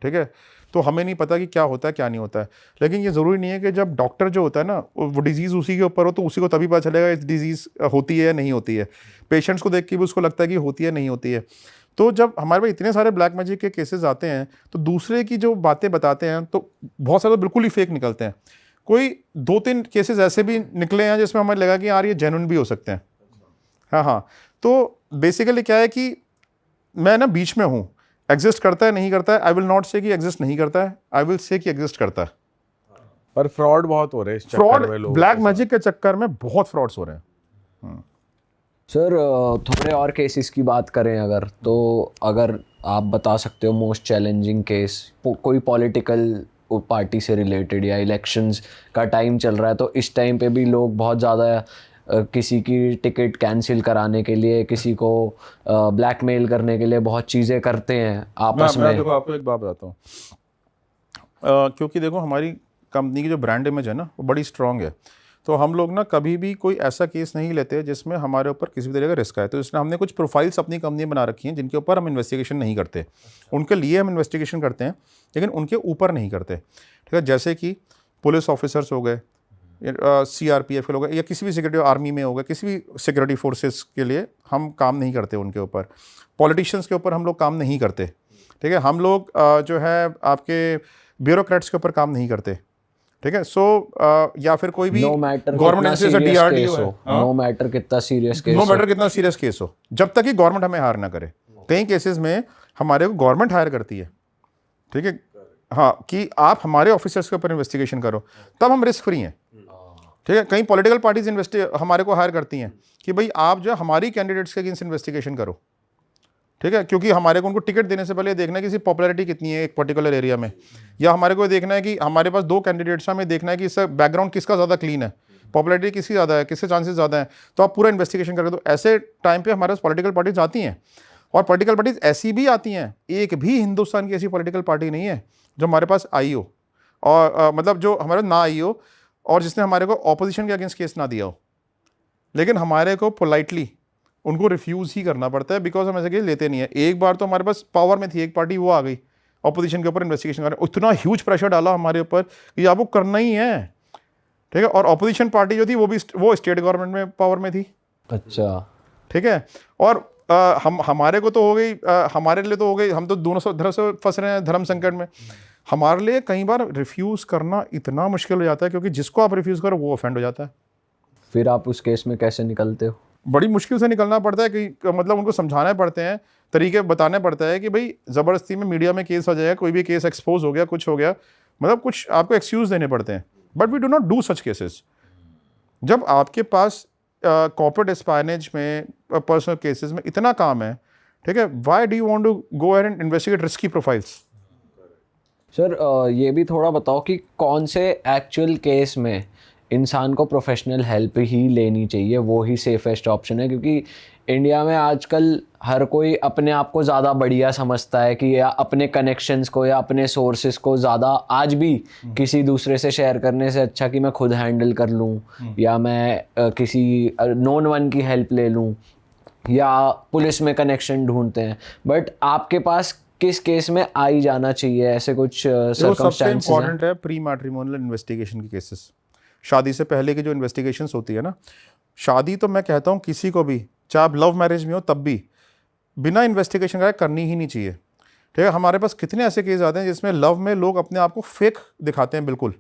ठीक है, तो हमें नहीं पता कि क्या होता है क्या नहीं होता है। लेकिन ये ज़रूरी नहीं है कि जब डॉक्टर जो होता है ना वो डिज़ीज़ उसी के ऊपर हो तो उसी को तभी पता चलेगा इस डिज़ीज़ होती है या नहीं होती है। पेशेंट्स को देख के भी उसको लगता है कि होती है नहीं होती है। तो जब हमारे पास इतने सारे ब्लैक मैजिक के केसेस आते हैं तो दूसरे की जो बातें बताते हैं तो बहुत सारे तो बिल्कुल ही फेक निकलते हैं। कोई 2-3 केसेस ऐसे भी निकले हैं जिसमें हमें लगा कि यार ये जेन्युइन भी हो सकते हैं। हाँ, तो बेसिकली क्या है कि मैं ना बीच में हूँ, एग्जिस्ट करता है नहीं करता है, आई विल नॉट से कि एग्जिस्ट नहीं करता है, आई विल से कि एग्जिस्ट करता है। पर फ्रॉड बहुत हो रहे हैं इस चक्कर फ्रॉड, में, लोग ब्लैक मैजिक के चक्कर में बहुत फ्रॉड्स हो रहे हैं। सर थोड़े और केसेस की बात करें अगर, तो अगर आप बता सकते हो मोस्ट चैलेंजिंग केस, कोई पॉलिटिकल पार्टी से रिलेटेड या इलेक्शंस का टाइम चल रहा है तो इस टाइम पे भी लोग बहुत ज़्यादा किसी की टिकट कैंसिल कराने के लिए, किसी को ब्लैकमेल करने के लिए बहुत चीज़ें करते हैं आपस मैं में। देखो आपको एक बात बताता हूँ, क्योंकि देखो हमारी कंपनी की जो ब्रांड इमेज है ना वो बड़ी स्ट्रांग है, तो हम लोग ना कभी भी कोई ऐसा केस नहीं लेते जिसमें हमारे ऊपर किसी भी तरह का रिस्क आए। तो इसलिए हमने कुछ प्रोफाइल्स अपनी कंपनी बना रखी हैं जिनके ऊपर हम इन्वेस्टिगेशन नहीं करते। उनके लिए हम इन्वेस्टिगेशन करते हैं लेकिन उनके ऊपर नहीं करते, ठीक है। जैसे कि पुलिस ऑफिसर्स हो गए, CRPF के लोग या किसी भी सिक्योरिटी आर्मी में हो गए, किसी भी सिक्योरिटी फोर्सेस के लिए हम काम नहीं करते उनके ऊपर। पॉलिटिशियंस के ऊपर हम लोग काम नहीं करते, ठीक है। हम लोग जो है आपके ब्यूरोक्रेट्स के ऊपर काम नहीं करते, ठीक है। सो या फिर कोई भी नो मैटर गवर्नमेंट कितना एजेंसी सीरियस DRDO केस है, हो, नो मैटर कितना सीरियस केस नो हो, मैटर कितना सीरियस केस हो, जब तक कि गवर्नमेंट हमें हायर ना करे। कई केसेस में हमारे को गवर्नमेंट हायर करती है, ठीक है, हाँ, कि आप हमारे ऑफिसर्स के ऊपर इन्वेस्टिगेशन करो, तब हम रिस्क फ्री हैं, ठीक है। कई पॉलिटिकल पार्टीज हमारे को हायर करती हैं कि भाई आप जो हमारी कैंडिडेट्स के अगेंस्ट इन्वेस्टिगेशन करो, ठीक है, क्योंकि हमारे को उनको टिकट देने से पहले देखना है कि इसकी पॉपुलैरिटी कितनी है एक पर्टिकुलर एरिया में, या हमारे को देखना है कि हमारे पास 2 कैंडिडेट्स हैं, हमें देखना है कि इसका बैकग्राउंड किसका ज़्यादा क्लीन है, पॉपुलैरिटी किसकी ज़्यादा है, किसके चांसेस ज़्यादा हैं, तो आप पूरा इन्वेस्टिगेशन करके। तो ऐसे टाइम पे हमारे पास पॉलिटिकल पार्टीज आती हैं, और पॉलिटिकल पार्टीज ऐसी भी आती हैं, एक भी हिंदुस्तान की ऐसी पॉलिटिकल पार्टी नहीं है जो हमारे पास आई हो, और मतलब जो हमारे ना आई हो और जिसने हमारे को ऑपोजिशन के अगेंस्ट केस ना दिया हो, लेकिन हमारे को पोलाइटली उनको रिफ्यूज़ ही करना पड़ता है, बिकॉज हम ऐसे केस लेते नहीं है। एक बार तो हमारे पास पावर में थी एक पार्टी, वो आ गई ऑपोजिशन के ऊपर इन्वेस्टिगेशन करने, इतना ह्यूज प्रेशर डाला हमारे ऊपर कि आपको करना ही है, ठीक है। और ऑपोजिशन पार्टी जो थी वो स्टेट गवर्नमेंट में पावर में थी, अच्छा, ठीक है। और हमारे को तो हो गई, हमारे लिए तो हो गई, हम तो दोनों तरफ से फंस रहे हैं धर्म संकट में। हमारे लिए कई बार रिफ्यूज़ करना इतना मुश्किल हो जाता है, क्योंकि जिसको आप रिफ्यूज़ करो वो ऑफेंड हो जाता है। फिर आप उस केस में कैसे निकलते हो? बड़ी मुश्किल से निकलना पड़ता है कि मतलब उनको समझाने पड़ते हैं, तरीके बताने पड़ता है कि भाई ज़बरदस्ती में मीडिया में केस आ जाएगा, कोई भी केस एक्सपोज हो गया, कुछ हो गया, मतलब कुछ आपको एक्सक्यूज़ देने पड़ते हैं। But we do not do such cases. जब आपके पास कॉर्पोरेट एस्पायनेज में, पर्सनल केसेस में इतना काम है, ठीक है, why do you want to go ahead and investigate risky profiles? Sir ये भी थोड़ा बताओ कि कौन से एक्चुअल केस में इंसान को प्रोफेशनल हेल्प ही लेनी चाहिए, वो ही सेफेस्ट ऑप्शन है, क्योंकि इंडिया में आजकल हर कोई अपने आप को ज़्यादा बढ़िया समझता है कि या अपने कनेक्शंस को या अपने सोर्सेज को ज़्यादा आज भी किसी दूसरे से शेयर करने से अच्छा कि मैं खुद हैंडल कर लूँ, या मैं किसी नोन वन की हेल्प ले लूँ, या पुलिस में कनेक्शन ढूंढते हैं। बट आपके पास किस केस में आ ही जाना चाहिए, ऐसे कुछ सबसे सर्कमस्टेंसेस हैं? इंपॉर्टेंट है प्री मैट्रिमोनियल इन्वेस्टिगेशन के केसेस। शादी से पहले की जो इन्वेस्टिगेशंस होती है ना, शादी तो मैं कहता हूँ किसी को भी, चाहे आप लव मैरिज में हो तब भी, बिना इन्वेस्टिगेशन कराए करनी ही नहीं चाहिए, ठीक है। हमारे पास कितने ऐसे केस आते हैं जिसमें लव में लोग अपने आप को फेक दिखाते हैं बिल्कुल,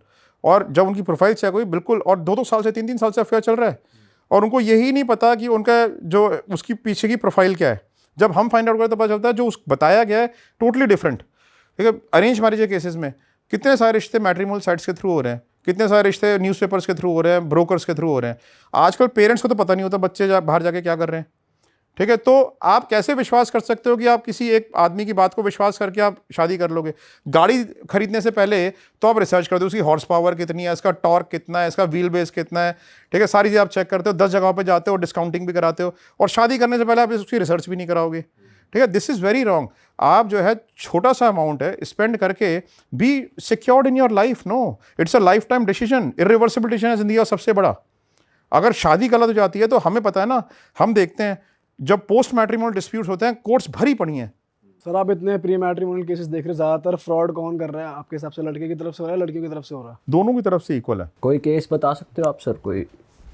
और जब उनकी प्रोफाइल चेक हुई बिल्कुल, और 2-2 साल से 3-3 साल से अफेयर चल रहा है, और उनको यही नहीं पता कि उनका जो उसकी पीछे की प्रोफाइल क्या है। जब हम फाइंड आउट करते तो पता चलता है जो उस बताया गया है टोटली डिफरेंट, ठीक है। अरेंज मैरिज के केसेस में कितने सारे रिश्ते मैट्रिमोनियल साइट्स के थ्रू हो रहे हैं, कितने सारे रिश्ते न्यूज़पेपर्स के थ्रू हो रहे हैं, ब्रोकर्स के थ्रू हो रहे हैं। आजकल पेरेंट्स को तो पता नहीं होता बच्चे बाहर जाके क्या कर रहे हैं, ठीक है। तो आप कैसे विश्वास कर सकते हो कि आप किसी एक आदमी की बात को विश्वास करके आप शादी कर लोगे? गाड़ी खरीदने से पहले तो आप रिसर्च करते हो, उसकी हॉर्स पावर कितनी है, इसका टॉर्क कितना है, इसका व्हील बेस कितना है, ठीक है, सारी चीज़ आप चेक करते हो, 10 जगहों पे जाते हो, डिस्काउंटिंग भी कराते हो, और शादी करने से पहले आप उसकी रिसर्च भी नहीं कराओगे, ठीक है। This is very wrong. आप जो है छोटा सा अमाउंट है स्पेंड करके be secured in your life. No, it's a lifetime decision, irreversible decision है जिंदगी का सबसे बड़ा। अगर शादी गलत हो जाती है तो हमें पता है ना, हम देखते हैं जब पोस्ट मैट्रिमोनियल डिस्प्यूट्स होते हैं, कोर्ट्स भरी पड़ी हैं। सर आप इतने प्री मैट्रिमोनियल केसेस देख रहे हैं, ज़्यादातर फ्रॉड कौन कर रहा है आपके हिसाब से? लड़के की तरफ से हो रहा है, लड़कियों की तरफ से हो रहा है? दोनों की तरफ से इक्वल है। कोई केस बता सकते हो आप सर? कोई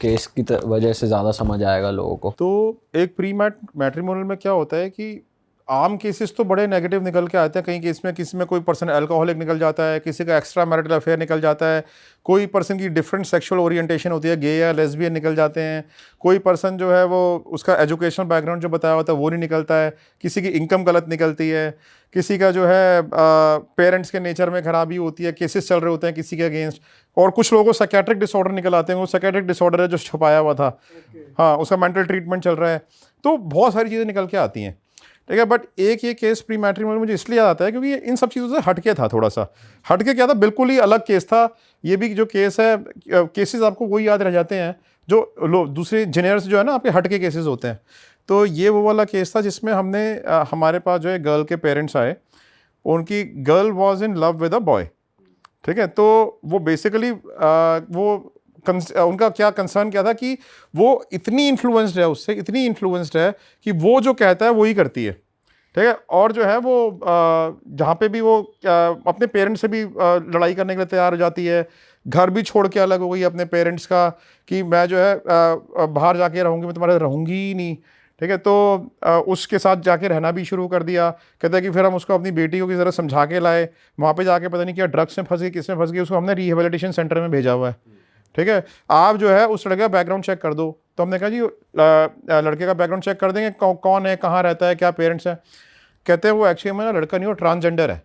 केस की वजह से ज़्यादा समझ आएगा लोगों को। तो एक प्री मैट्रिमोनियल में क्या होता है कि आम केसेस तो बड़े नेगेटिव निकल के आते हैं। कई केस में किसी में कोई पर्सन अल्कोहलिक निकल जाता है, किसी का एक्स्ट्रा मैरिटल अफेयर निकल जाता है, कोई पर्सन की डिफरेंट सेक्सुअल ओरिएंटेशन होती है, गे या लेस्बियन निकल जाते हैं, कोई पर्सन जो है वो उसका एजुकेशनल बैकग्राउंड जो बताया होता है वो नहीं निकलता है, किसी की इनकम गलत निकलती है, किसी का जो है पेरेंट्स के नेचर में खराबी होती है, केसेस चल रहे होते हैं किसी के अगेंस्ट, और कुछ लोगों को साइकेट्रिक डिसऑर्डर निकल आते हैं। वो साइकेट्रिक डिसऑर्डर है जो छुपाया हुआ था, हाँ, उसका मेंटल ट्रीटमेंट चल रहा है। तो बहुत सारी चीज़ें निकल के आती हैं, ठीक है। बट एक ये केस प्री मैट्रिमोनियल मुझे इसलिए याद आता है क्योंकि ये इन सब चीज़ों से हटके था, थोड़ा सा हटके क्या था, बिल्कुल ही अलग केस था। ये भी जो केस है, केसेस आपको वही याद रह जाते हैं जो दूसरे जेनर्स जो है ना आपके हटके केसेस होते हैं। तो ये वो वाला केस था जिसमें हमने हमारे पास जो है गर्ल के पेरेंट्स आए, उनकी girl was in love with a boy, ठीक है। तो वो बेसिकली उनका क्या कंसर्न क्या था कि वो इतनी इन्फ्लुएंस्ड है उससे, इतनी इन्फ्लुएंस्ड है कि वो जो कहता है वो ही करती है, ठीक है। और जो है वो जहाँ पे भी वो अपने पेरेंट्स से भी लड़ाई करने के लिए तैयार हो जाती है, घर भी छोड़ के अलग हो गई अपने पेरेंट्स का कि मैं जो है बाहर जाके रहूँगी, मैं तुम्हारे रहूँगी ही नहीं, ठीक है। तो उसके साथ जाके रहना भी शुरू कर दिया। कहता है कि फिर हम उसको अपनी बेटी को किसी तरह समझा के लाए, वहाँ पे जाके पता नहीं क्या ड्रग्स में फंस गई, किस में फंस गई, उसको हमने रिहेबिलिटेशन सेंटर में भेजा हुआ है, ठीक है। आप जो है उस लड़के का बैकग्राउंड चेक कर दो। तो हमने कहा जी लड़के का बैकग्राउंड चेक कर देंगे, कौन है, कहाँ रहता है, क्या पेरेंट्स हैं। कहते हैं वो एक्चुअली में ना लड़का नहीं, वो ट्रांसजेंडर है।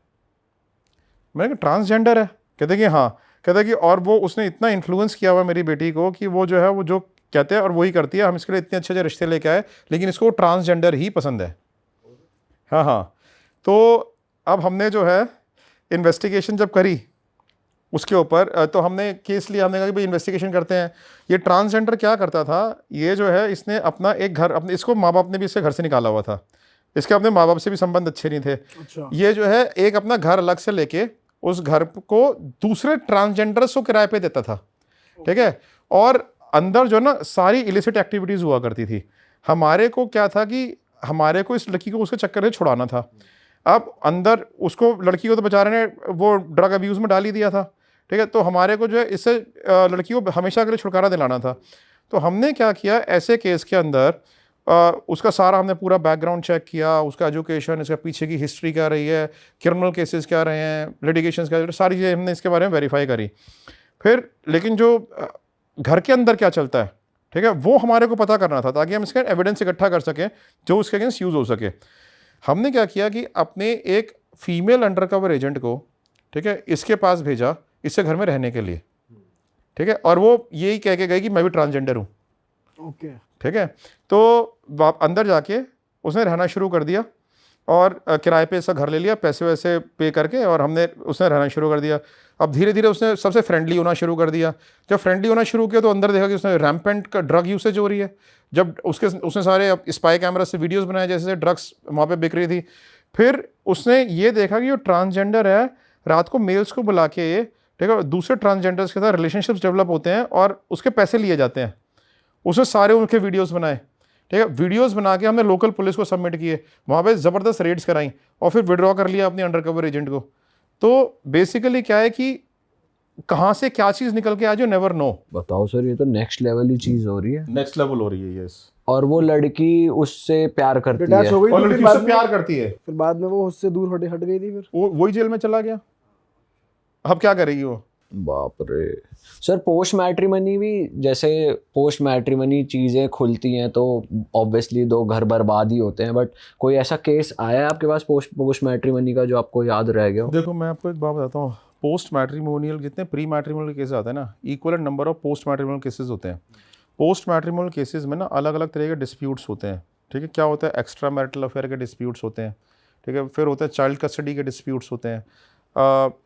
मैंने कहा ट्रांसजेंडर है? कहते हैं कि हाँ। कहते हैं कि और वो उसने इतना इन्फ्लुएंस किया हुआ मेरी बेटी को कि वो जो है वो जो कहते हैं और वही करती है, हम इसके लिए इतने अच्छे अच्छे रिश्ते लेके आए, लेकिन इसको ट्रांसजेंडर ही पसंद है। हाँ हाँ। तो अब हमने जो है इन्वेस्टिगेशन जब करी उसके ऊपर, तो हमने केस लिया, हमने कहा कि भाई इन्वेस्टिगेशन करते हैं। ये ट्रांसजेंडर क्या करता था, ये जो है इसने अपना एक घर, अपने इसको माँ बाप ने भी इसके घर से निकाला हुआ था, इसके अपने माँ बाप से भी संबंध अच्छे नहीं थे। अच्छा। ये जो है एक अपना घर अलग से लेके उस घर को दूसरे ट्रांसजेंडर्स को किराए पे देता था, ठीक है। और अंदर जो ना सारी इलिसिट एक्टिविटीज़ हुआ करती थी। हमारे को क्या था कि हमारे को इस लड़की को उसके चक्कर से छुड़ाना था। अब अंदर उसको, लड़की को तो बेचारे ने वो ड्रग अब्यूज़ में डाल ही दिया था, ठीक है। तो हमारे को जो है इससे लड़की को हमेशा के लिए छुटकारा दिलाना था। तो हमने क्या किया, ऐसे केस के अंदर उसका सारा हमने पूरा बैकग्राउंड चेक किया, उसका एजुकेशन, इसका पीछे की हिस्ट्री क्या रही है, क्रिमिनल केसेस क्या रहे हैं, लिटिगेशंस क्या, सारी चीज़ें हमने इसके बारे में वेरीफाई करी। फिर लेकिन जो घर के अंदर क्या चलता है, ठीक है, वो हमारे को पता करना था ताकि हम इसका एविडेंस इकट्ठा कर सकें जो उसके अगेंस्ट यूज़ हो सके। हमने क्या किया कि अपने एक फीमेल अंडर कवर एजेंट को, ठीक है, इसके पास भेजा इससे घर में रहने के लिए, ठीक है। और वो यही कह के गए कि मैं भी ट्रांसजेंडर हूँ, ओके। ठीक है। तो अंदर जाके उसने रहना शुरू कर दिया और किराए पे ऐसा घर ले लिया, पैसे वैसे पे करके, और उसने रहना शुरू कर दिया। अब धीरे धीरे उसने सबसे फ्रेंडली होना शुरू कर दिया। जब फ्रेंडली होना शुरू किया तो अंदर देखा कि उसने रैम्पेंट का ड्रग यूसेज हो रही है। जब उसने सारे स्पाई कैमरा से वीडियोस बनाए जैसे ड्रग्स वहाँ पे बिक रही थी। फिर उसने ये देखा कि वो ट्रांसजेंडर है, रात को मेल्स को बुला के, ठीक है, दूसरे ट्रांसजेंडर्स के साथ रिलेशनशिप्स डेवलप होते हैं और उसके पैसे लिए जाते हैं। उसने सारे उनके वीडियोस बनाए, ठीक है। वीडियोस बना के हमने लोकल पुलिस को सबमिट किए, वहाँ पे ज़बरदस्त रेड्स कराई और फिर विड्रॉ कर लिया अपने अंडरकवर एजेंट को। तो बेसिकली क्या है कि कहाँ से क्या चीज़ निकल के आज, यू नेवर नो। बताओ सर, ये तो नेक्स्ट लेवल ही चीज़ हो रही है। नेक्स्ट लेवल हो रही है, यस। और वो लड़की उससे प्यार करती डिटैच है हो गई और तो लड़की फिर बाद उससे में, प्यार करती है, फिर बाद में वो उससे दूर हट गई थी, फिर वही जेल में चला गया। अब क्या करेगी वो? बाप रे सर, पोस्ट मैट्रिमनी भी, जैसे पोस्ट मैट्रिमनी चीज़ें खुलती हैं तो ऑब्वियसली दो घर बर्बाद ही होते हैं, बट कोई ऐसा केस आया है आपके पास पोस्ट मैट्रिमनी का जो आपको याद रह गया हो? देखो मैं आपको एक बात बताता हूँ, पोस्ट मैट्रिमोनियल जितने प्री मैट्रिमोनियल केसेस आते हैं ना, equal number of post matrimonial cases होते हैं। पोस्ट मैट्रिमोनियल केसेस में ना अलग अलग तरह के डिस्प्यूट्स होते हैं, ठीक है। क्या होता है, एक्स्ट्रा मैरिटल अफेयर के डिस्प्यूट्स होते हैं, ठीक है। फिर होता है चाइल्ड कस्टडी के डिस्प्यूट्स होते हैं,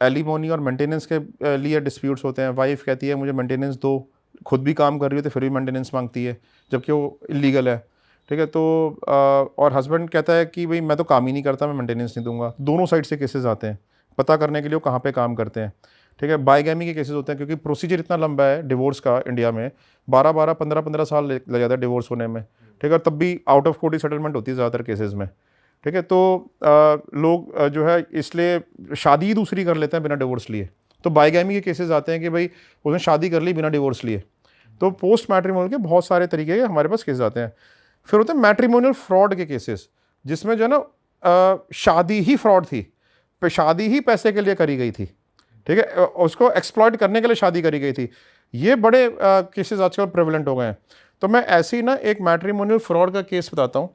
एलिमोनी और मेंटेनेंस के लिए डिस्प्यूट्स होते हैं। वाइफ कहती है मुझे मेंटेनेंस दो, खुद भी काम कर रही हो तो फिर भी मेंटेनेंस मांगती है जबकि वो इलीगल है, ठीक है। तो और हस्बैंड कहता है कि भाई मैं तो काम ही नहीं करता, मैं मेंटेनेंस नहीं दूंगा। दोनों साइड से केसेस आते हैं, पता करने के लिए वो कहाँ पे काम करते हैं, ठीक है। बाइगैमी के केसेस होते हैं क्योंकि प्रोसीजर इतना लंबा है डिवोर्स का इंडिया में, 12-12, 15-15 साल लग जाता है डिवोर्स होने में, ठीक है, तब भी out of court he settlement होती है ज़्यादातर केसेस में, ठीक है। तो लोग जो है इसलिए शादी ही दूसरी कर लेते हैं बिना डिवोर्स लिए। तो बाईगैमी के केसेस आते हैं कि भाई उसने शादी कर ली बिना डिवोर्स लिए। तो पोस्ट मैट्रिमोनियल के बहुत सारे तरीके के हमारे पास केसेस आते हैं। फिर होते हैं मैट्रिमोनियल फ्रॉड के केसेस, जिसमें जो है ना शादी ही फ्रॉड थी, शादी ही पैसे के लिए करी गई थी, ठीक है, उसको एक्सप्लॉइट करने के लिए शादी करी गई थी। ये बड़े केसेस आजकल प्रेवलेंट हो गए हैं। तो मैं ऐसे ही ना एक मैट्रिमोनियल फ्रॉड का केस बताता हूँ।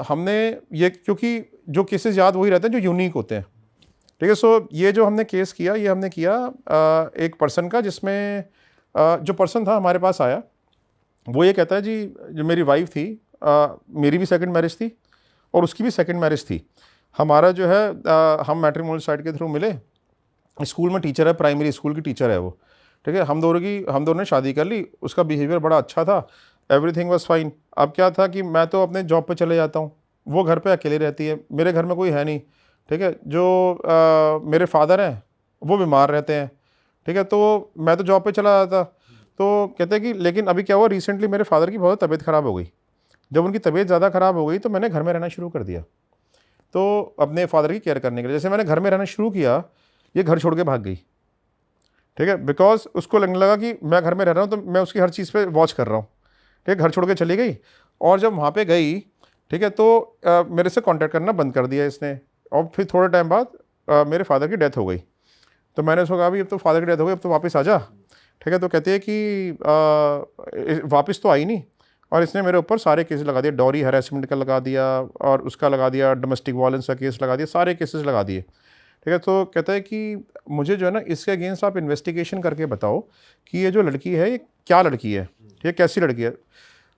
हमने ये, क्योंकि जो केसेस याद वही रहते हैं जो यूनिक होते हैं, ठीक है। सो ये जो हमने केस किया, ये हमने किया एक पर्सन का, जिसमें जो पर्सन था हमारे पास आया, वो ये कहता है जी जो मेरी वाइफ थी, मेरी भी सेकंड मैरिज थी और उसकी भी सेकंड मैरिज थी। हमारा जो है हम मैट्रिमोनियल साइट के थ्रू मिले, स्कूल में टीचर है, प्राइमरी स्कूल की टीचर है वो, ठीक है। हम दोनों ने शादी कर ली। उसका बिहेवियर बड़ा अच्छा था, एवरीथिंग वाज फाइन। अब क्या था कि मैं तो अपने जॉब पे चले जाता हूँ, वो घर पे अकेले रहती है, मेरे घर में कोई है नहीं, ठीक है। जो मेरे फादर हैं वो बीमार रहते हैं, ठीक है। तो मैं तो जॉब पे चला जाता। तो कहते हैं कि लेकिन अभी क्या हुआ, रिसेंटली मेरे फादर की बहुत तबीयत ख़राब हो गई। जब उनकी तबीयत ज़्यादा ख़राब हो गई तो मैंने घर में रहना शुरू कर दिया, तो अपने फादर की केयर करने के लिए। जैसे मैंने घर में रहना शुरू किया, ये घर छोड़ के भाग गई, ठीक है, बिकॉज उसको लगने लगा कि मैं घर में रह रहा हूँ तो मैं उसकी हर चीज़ पे वॉच कर रहा हूँ, ठीक है। घर छोड़ के चली गई और जब वहाँ पे गई, ठीक है, तो मेरे से कांटेक्ट करना बंद कर दिया इसने। और फिर थोड़े टाइम बाद मेरे फादर की डेथ हो गई। तो मैंने उसको कहा भाई अब तो फादर की डेथ हो गई, अब तो वापस आ जा, ठीक है। तो कहती है कि वापस तो आई नहीं, और इसने मेरे ऊपर सारे केसेस लगा दिए, डॉरी हरासमेंट का लगा दिया और उसका लगा दिया, डोमेस्टिक वायलेंस का केस लगा दिया, सारे केसेस लगा दिए, ठीक है। तो कहता है कि मुझे जो है ना इसके अगेंस्ट आप इन्वेस्टिगेशन करके बताओ कि ये जो लड़की है ये क्या लड़की है, ये कैसी लड़की है।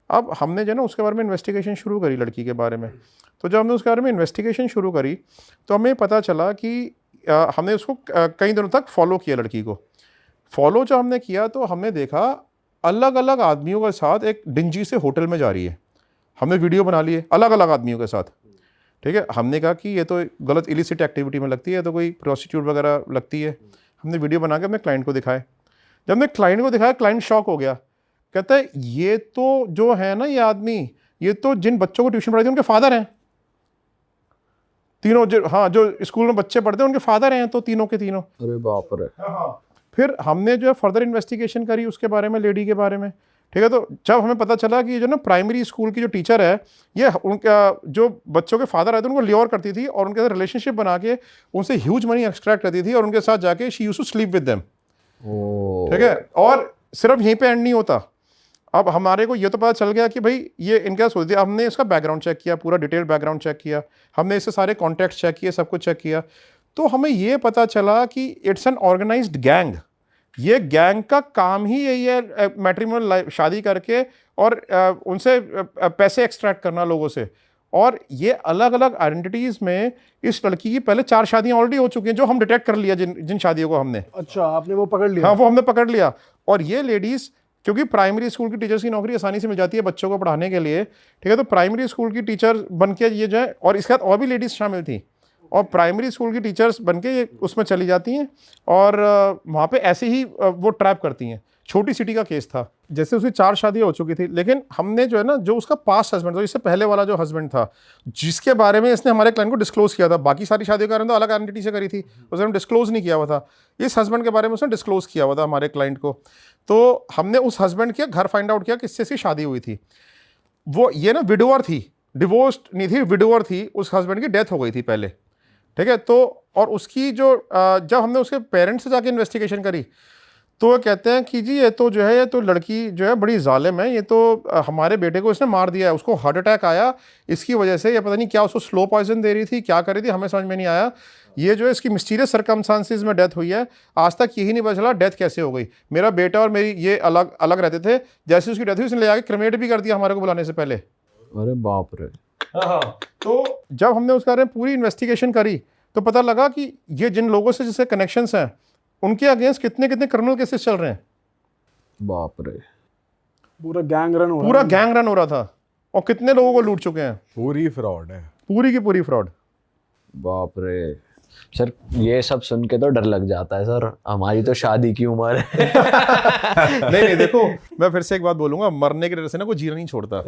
अब हमने जो है ना उसके बारे में इन्वेस्टिगेशन शुरू करी लड़की के बारे में। तो जब हमने उसके बारे में इन्वेस्टिगेशन शुरू करी तो हमें पता चला कि हमने उसको कई दिनों तक फॉलो किया लड़की को। फॉलो जो हमने किया तो हमने देखा अलग अलग आदमियों के साथ एक डिंजी से होटल में जा रही है। हमने वीडियो बना लिए अलग अलग आदमियों के साथ, ठीक है। हमने कहा कि ये तो गलत इलिसिट एक्टिविटी में लगती है, तो कोई प्रोस्टिट्यूट वगैरह लगती है। हमने वीडियो बना के अपने क्लाइंट को दिखाए। जब हमने क्लाइंट को दिखाया, क्लाइंट शॉक हो गया। कहता है ये तो जो है ना ये आदमी, ये तो जिन बच्चों को ट्यूशन पढ़ाते हैं उनके फादर हैं तीनों। जो स्कूल में बच्चे पढ़ते हैं उनके फादर हैं, तो तीनों के तीनों। अरे बाप रे। फिर हमने जो है फर्दर इन्वेस्टिगेशन करी उसके बारे में, लेडी के बारे में, ठीक है। तो जब हमें पता चला कि जो ना प्राइमरी स्कूल की जो टीचर है, ये उनका जो बच्चों के फादर आए थे उनको ल्योर करती थी और उनके साथ रिलेशनशिप बना के उनसे ह्यूज मनी एक्सट्रैक्ट करती थी और उनके साथ जाके she used to sleep with them, ठीक है। और सिर्फ यहीं पे एंड नहीं होता। अब हमारे को ये तो पता चल गया कि भाई ये इनका सोच दिया। हमने इसका बैकग्राउंड चेक किया, पूरा डिटेल बैकग्राउंड चेक किया, हमने इससे सारे कॉन्टैक्ट चेक किए, सब कुछ चेक किया। तो हमें ये पता चला कि इट्स एन ऑर्गेनाइज्ड गैंग। ये गैंग का काम ही यही है, मैट्रिमोनियल शादी करके और उनसे पैसे एक्सट्रैक्ट करना लोगों से। और ये अलग अलग आइडेंटिटीज़ में इस लड़की की पहले 4 शादियां ऑलरेडी हो चुकी हैं, जो हम डिटेक्ट कर लिया जिन शादियों को हमने। अच्छा, आपने वो पकड़ लिया? हाँ, वो हमने पकड़ लिया। और ये लेडीज़, क्योंकि प्राइमरी स्कूल की टीचर्स की नौकरी आसानी से मिल जाती है बच्चों को पढ़ाने के लिए, ठीक है। तो प्राइमरी स्कूल की टीचर बन के ये जो है, और इसके साथ और भी लेडीज़ शामिल थी, और प्राइमरी स्कूल की टीचर्स बनके ये उसमें चली जाती हैं और वहाँ पे ऐसे ही वो ट्रैप करती हैं। छोटी सिटी का केस था। जैसे उसकी 4 शादियाँ हो चुकी थी, लेकिन हमने जो है ना जो उसका पास्ट हस्बैंड था, इससे पहले वाला जो हस्बैंड था, जिसके बारे में इसने हमारे क्लाइंट को डिस्क्लोज किया था, बाकी सारी शादियों का तो अलग आइडेंटिटी से करी थी, उसने डिस्क्लोज नहीं किया हुआ था। इस हस्बैंड के बारे में उसने डिस्क्लोज किया हुआ था हमारे क्लाइंट को। तो हमने उस हस्बैंड के घर फाइंड आउट किया किससे इसकी शादी हुई थी। वो ये ना विडोअर थी, डिवोर्स्ड नहीं थी, विडोअर थी। उस हस्बैंड की डेथ हो गई थी पहले, ठीक है। तो और उसकी जो जब हमने उसके पेरेंट्स से जाके इन्वेस्टिगेशन करी तो वो कहते हैं कि जी ये तो जो है, ये तो लड़की जो है बड़ी जालिम है, ये तो हमारे बेटे को इसने मार दिया है, उसको हार्ट अटैक आया इसकी वजह से, ये पता नहीं क्या उसको स्लो पॉइजन दे रही थी, क्या कर रही थी, हमें समझ में नहीं आया। ये जो है इसकी मिस्टीरियस सर्कमस्टांसिस में डेथ हुई है, आज तक यही नहीं पता चला डेथ कैसे हो गई। मेरा बेटा और मेरी ये अलग अलग रहते थे, जैसे उसकी डेथ हुई उसने ले जाके क्रिमेट भी कर दिया हमारे को बुलाने से पहले। अरे बाप रे। तो जब हमने उसके बारे में पूरी इन्वेस्टिगेशन करी तो पता लगा कि ये जिन लोगों से जिससे कनेक्शंस हैं उनके अगेंस्ट कितने कितने क्रिमिनल केसेस चल रहे हैं। बाप रे। पूरा गैंग रन हो रहा है। पूरा गैंग रन हो रहा था और कितने लोगों को लूट चुके हैं। पूरी फ्रॉड है, पूरी की पूरी फ्रॉड। बाप रे। सर ये सब सुन के तो डर लग जाता है सर, हमारी तो शादी की उम्र है। नहीं देखो, मैं फिर से एक बात बोलूंगा, मरने के डर से ना कोई जीना नहीं छोड़ता,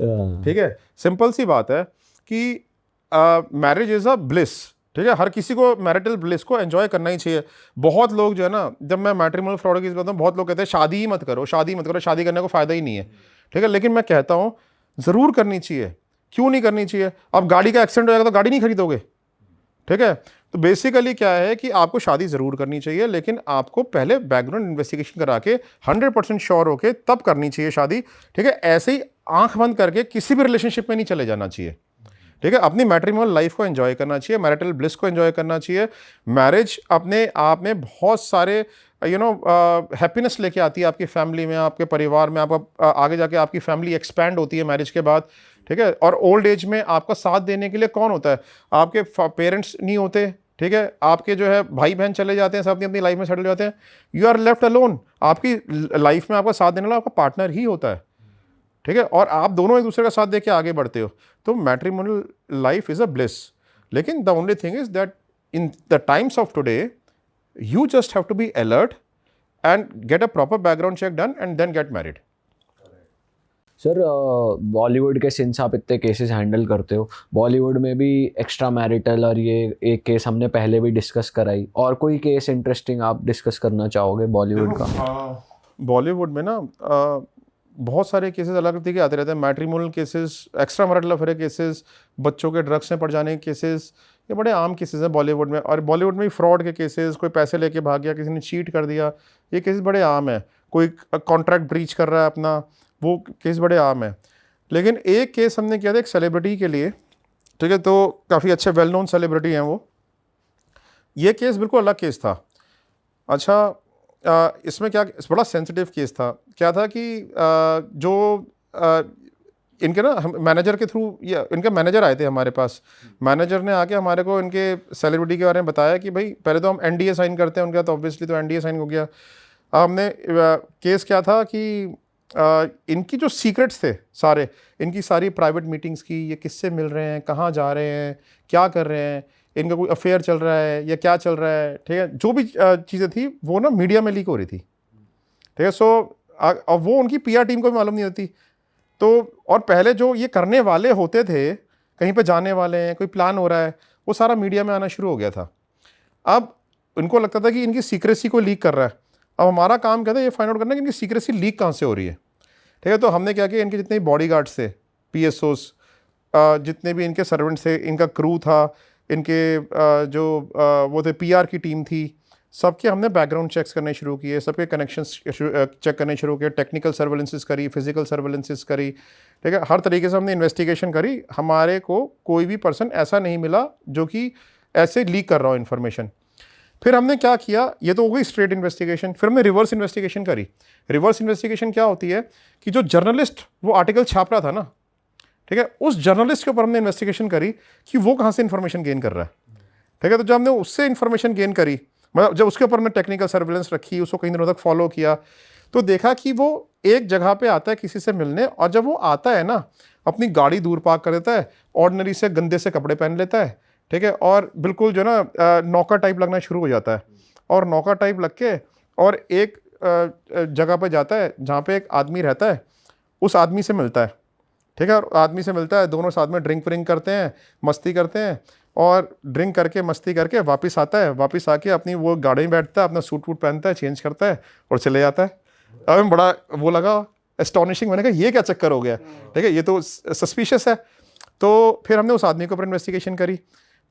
ठीक है। सिंपल सी बात है कि मैरिज इज अ ब्लिस, ठीक है। हर किसी को मैरिटल ब्लिस को एंजॉय करना ही चाहिए। बहुत लोग जो है ना, जब मैं मैट्रिमोनियल फ्रॉड की बात, बहुत लोग कहते हैं शादी ही मत करो, शादी मत करो, शादी करने को फायदा ही नहीं है, ठीक है। लेकिन मैं कहता हूँ ज़रूर करनी चाहिए। क्यों नहीं करनी चाहिए? अब गाड़ी का एक्सीडेंट हो जाएगा तो गाड़ी नहीं खरीदोगे, ठीक है। तो बेसिकली क्या है कि आपको शादी ज़रूर करनी चाहिए, लेकिन आपको पहले बैकग्राउंड इन्वेस्टिगेशन करा के 100% श्योर होके तब करनी चाहिए शादी, ठीक है। ऐसे ही आंख बंद करके किसी भी रिलेशनशिप में नहीं चले जाना चाहिए, ठीक है। अपनी मैट्रिमोनियल लाइफ को एंजॉय करना चाहिए, मैरिटल ब्लिस को एंजॉय करना चाहिए। मैरिज अपने आप में बहुत सारे हैप्पीनेस लेके आती है आपकी फैमिली में, आपके परिवार में। आपका आगे जाके आपकी फैमिली एक्सपैंड होती है मैरिज के बाद, ठीक है। और ओल्ड एज में आपका साथ देने के लिए कौन होता है? आपके पेरेंट्स नहीं होते, ठीक है। आपके जो है भाई बहन चले जाते हैं, सब अपनी अपनी लाइफ में सेटल जाते हैं, यू आर लेफ्ट अलोन। आपकी लाइफ में आपका साथ देने वाला आपका पार्टनर ही होता है, ठीक है। और आप दोनों एक दूसरे का साथ दे के आगे बढ़ते हो। तो matrimonial life is a bliss, लेकिन the only thing is that in the times of today you just have to be alert and get a proper background check done and then get married. Sir Bollywood के sins आप इतने cases handle करते हो, बॉलीवुड में भी extra marital और ये एक केस हमने पहले भी डिस्कस कराई, और कोई केस इंटरेस्टिंग आप डिस्कस करना चाहोगे बॉलीवुड का? बॉलीवुड में ना बहुत सारे केसेस अलग तरीके के आते रहते हैं। Matrimonial cases, extra marital affair cases, बच्चों के ड्रग्स में पड़ जाने के केसेस, ये बड़े आम केसेस हैं बॉलीवुड में। और बॉलीवुड में फ्रॉड के केसेस, कोई पैसे लेके भाग गया, किसी ने चीट कर दिया, ये केसेस बड़े आम हैं। कोई कॉन्ट्रैक्ट ब्रीच कर रहा है अपना, वो केस बड़े आम है। लेकिन एक केस हमने किया था एक सेलिब्रिटी के लिए, ठीक है। तो काफ़ी अच्छे वेल नोन सेलिब्रिटी हैं वो। ये केस बिल्कुल अलग केस था। अच्छा, इसमें क्या, बड़ा सेंसिटिव केस था। क्या था कि इनके ना मैनेजर के थ्रू, या इनके मैनेजर आए थे हमारे पास। मैनेजर ने आके हमारे को इनके सेलिब्रिटी के बारे में बताया कि भाई पहले तो हम NDA साइन करते हैं उनका, तो ऑब्वियसली तो NDA साइन हो गया। हमने केस क्या था कि इनकी जो सीक्रेट्स थे सारे, इनकी सारी प्राइवेट मीटिंग्स की, ये किससे मिल रहे हैं, कहाँ जा रहे हैं, क्या कर रहे हैं, इनका कोई अफेयर चल रहा है या क्या चल रहा है, ठीक है। जो भी चीज़ें थी वो ना मीडिया में लीक हो रही थी, ठीक है। सो अब वो उनकी PR टीम को भी मालूम नहीं होती। तो और पहले जो ये करने वाले होते थे, कहीं पे जाने वाले हैं, कोई प्लान हो रहा है, वो सारा मीडिया में आना शुरू हो गया था। अब इनको लगता था कि इनकी सीक्रेसी को लीक कर रहा है। अब हमारा काम क्या था, ये फाइंड आउट करना कि इनकी सीक्रेसी लीक कहाँ से हो रही है, ठीक है। तो हमने क्या किया, इनके जितने भी बॉडीगार्ड्स थे, PSOs, जितने भी इनके सर्वेंट्स थे, इनका क्रू था, इनके वो थे PR की टीम थी, सबके हमने बैकग्राउंड चेक्स करने शुरू किए, सबके कनेक्शंस चेक करने शुरू किए, टेक्निकल सर्वेलेंसेस करी, फिजिकल सर्वेलेंसेस करी, ठीक है। हर तरीके से हमने इन्वेस्टिगेशन करी। हमारे को कोई भी पर्सन ऐसा नहीं मिला जो कि ऐसे लीक कर रहा हो इन्फॉर्मेशन। फिर हमने क्या किया, ये तो हो गई स्ट्रेट इन्वेस्टिगेशन। फिर हमने रिवर्स इन्वेस्टिगेशन करी। रिवर्स इन्वेस्टिगेशन क्या होती है कि जो जर्नलिस्ट वो आर्टिकल छाप रहा था ना, ठीक है, उस जर्नलिस्ट के ऊपर हमने इन्वेस्टिगेशन करी कि वो कहाँ से इन्फॉर्मेशन गेन कर रहा है, ठीक है। तो जब हमने उससे इन्फॉर्मेशन गेन करी, मतलब जब उसके ऊपर हमने टेक्निकल सर्विलेंस रखी, उसको कई दिनों तक फॉलो किया, तो देखा कि वो एक जगह पे आता है किसी से मिलने, और जब वो आता है ना, अपनी गाड़ी दूर पार्क कर देता है, ऑर्डिनरी से गंदे से कपड़े पहन लेता है, ठीक है, और बिल्कुल जो ना नौकर टाइप लगना शुरू हो जाता है। और नौकर टाइप लग के और एक जगह पे जाता है जहाँ पे एक आदमी रहता है, उस आदमी से मिलता है, ठीक है। और आदमी से मिलता है, दोनों साथ में ड्रिंक व्रिंक करते हैं, मस्ती करते हैं, और ड्रिंक करके मस्ती करके वापस आता है। वापस आके अपनी वो गाड़ी में बैठता है, अपना सूट वूट पहनता है, चेंज करता है और चले जाता है। अब हमें बड़ा वो लगा, एस्टॉनिशिंग, मैंने कहा ये क्या चक्कर हो गया, ठीक है, ये तो सस्पिशियस है। तो फिर हमने उस आदमी के ऊपर इन्वेस्टिगेशन करी,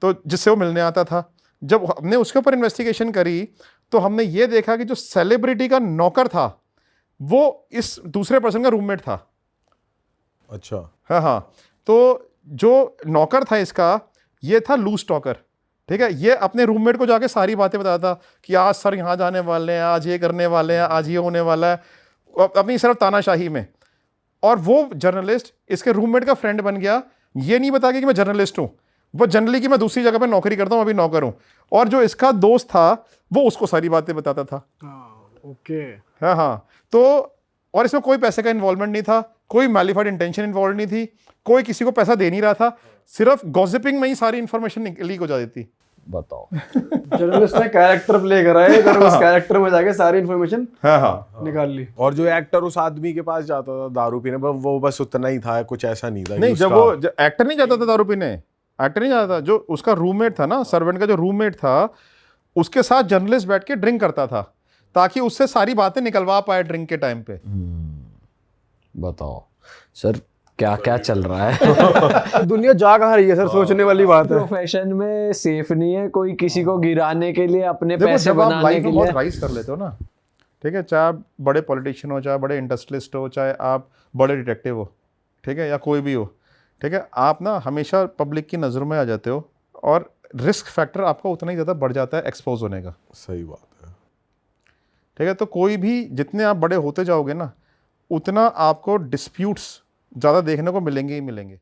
तो जिससे वो मिलने आता था। जब हमने उसके ऊपर इन्वेस्टिगेशन करी तो हमने ये देखा कि जो सेलिब्रिटी का नौकर था वो इस दूसरे पर्सन का रूममेट था। अच्छा। हाँ। तो जो नौकर था इसका, ये था लूज टॉकर, ठीक है। ये अपने रूममेट को जाके सारी बातें बताता कि आज सर यहाँ जाने वाले हैं, आज ये करने वाले हैं, आज ये होने वाला है, अपनी सिर्फ तानाशाही में। और वो जर्नलिस्ट इसके रूममेट का फ्रेंड बन गया, ये नहीं बता के कि मैं जर्नलिस्ट हूँ, वो जनरली कि मैं दूसरी जगह पे नौकरी करता हूँ, अभी नौकर हूँ। और जो इसका दोस्त था वो उसको सारी बातें बताता था। ओके। हाँ। तो और इसमें कोई पैसे का इन्वॉल्वमेंट नहीं था, कोई मैलिफाइड इंटेंशन इन्वॉल्व नहीं थी, कोई किसी को पैसा दे नहीं रहा था, सिर्फ गॉसिपिंग में ही सारी इन्फॉर्मेशन लीक हो जाती थी। बताओ। जर्नलिस्ट ने कैरेक्टर प्ले करा है और उस कैरेक्टर में जाके सारी इन्फॉर्मेशन हाँ हाँ निकाल ली। और जो एक्टर उस आदमी के पास जाता था दारू पीने, वो बस उतना ही था, कुछ ऐसा नहीं था कि नहीं, जब उसका- वो एक्टर नहीं जाता था दारू पीने, एक्टर नहीं जाता था, जो उसका रूममेट था ना, सर्वेंट का जो रूममेट था, उसके साथ जर्नलिस्ट बैठ के ड्रिंक करता था ताकि उससे सारी बातें निकलवा पाए ड्रिंक के टाइम पे। बताओ सर क्या क्या चल रहा है। दुनिया जा कहाँ रही है सर, सोचने वाली बात है। प्रोफेशन में सेफ नहीं है कोई किसी को गिराने के लिए, अपने देखो पैसे जब आप बनाने लाइफ के में बहुत लिए। राइज कर लेते हो ना, ठीक है, चाहे आप बड़े पॉलिटिशियन हो, चाहे बड़े इंडस्ट्रियलिस्ट हो, चाहे आप बड़े डिटेक्टिव हो, ठीक है, या कोई भी हो, ठीक है, आप ना हमेशा पब्लिक की नज़रों में आ जाते हो और रिस्क फैक्टर आपका उतना ही ज़्यादा बढ़ जाता है एक्सपोज होने का। सही बात है। ठीक है, तो कोई भी जितने आप बड़े होते जाओगे ना, उतना आपको डिस्प्यूट्स ज़्यादा देखने को मिलेंगे ही मिलेंगे।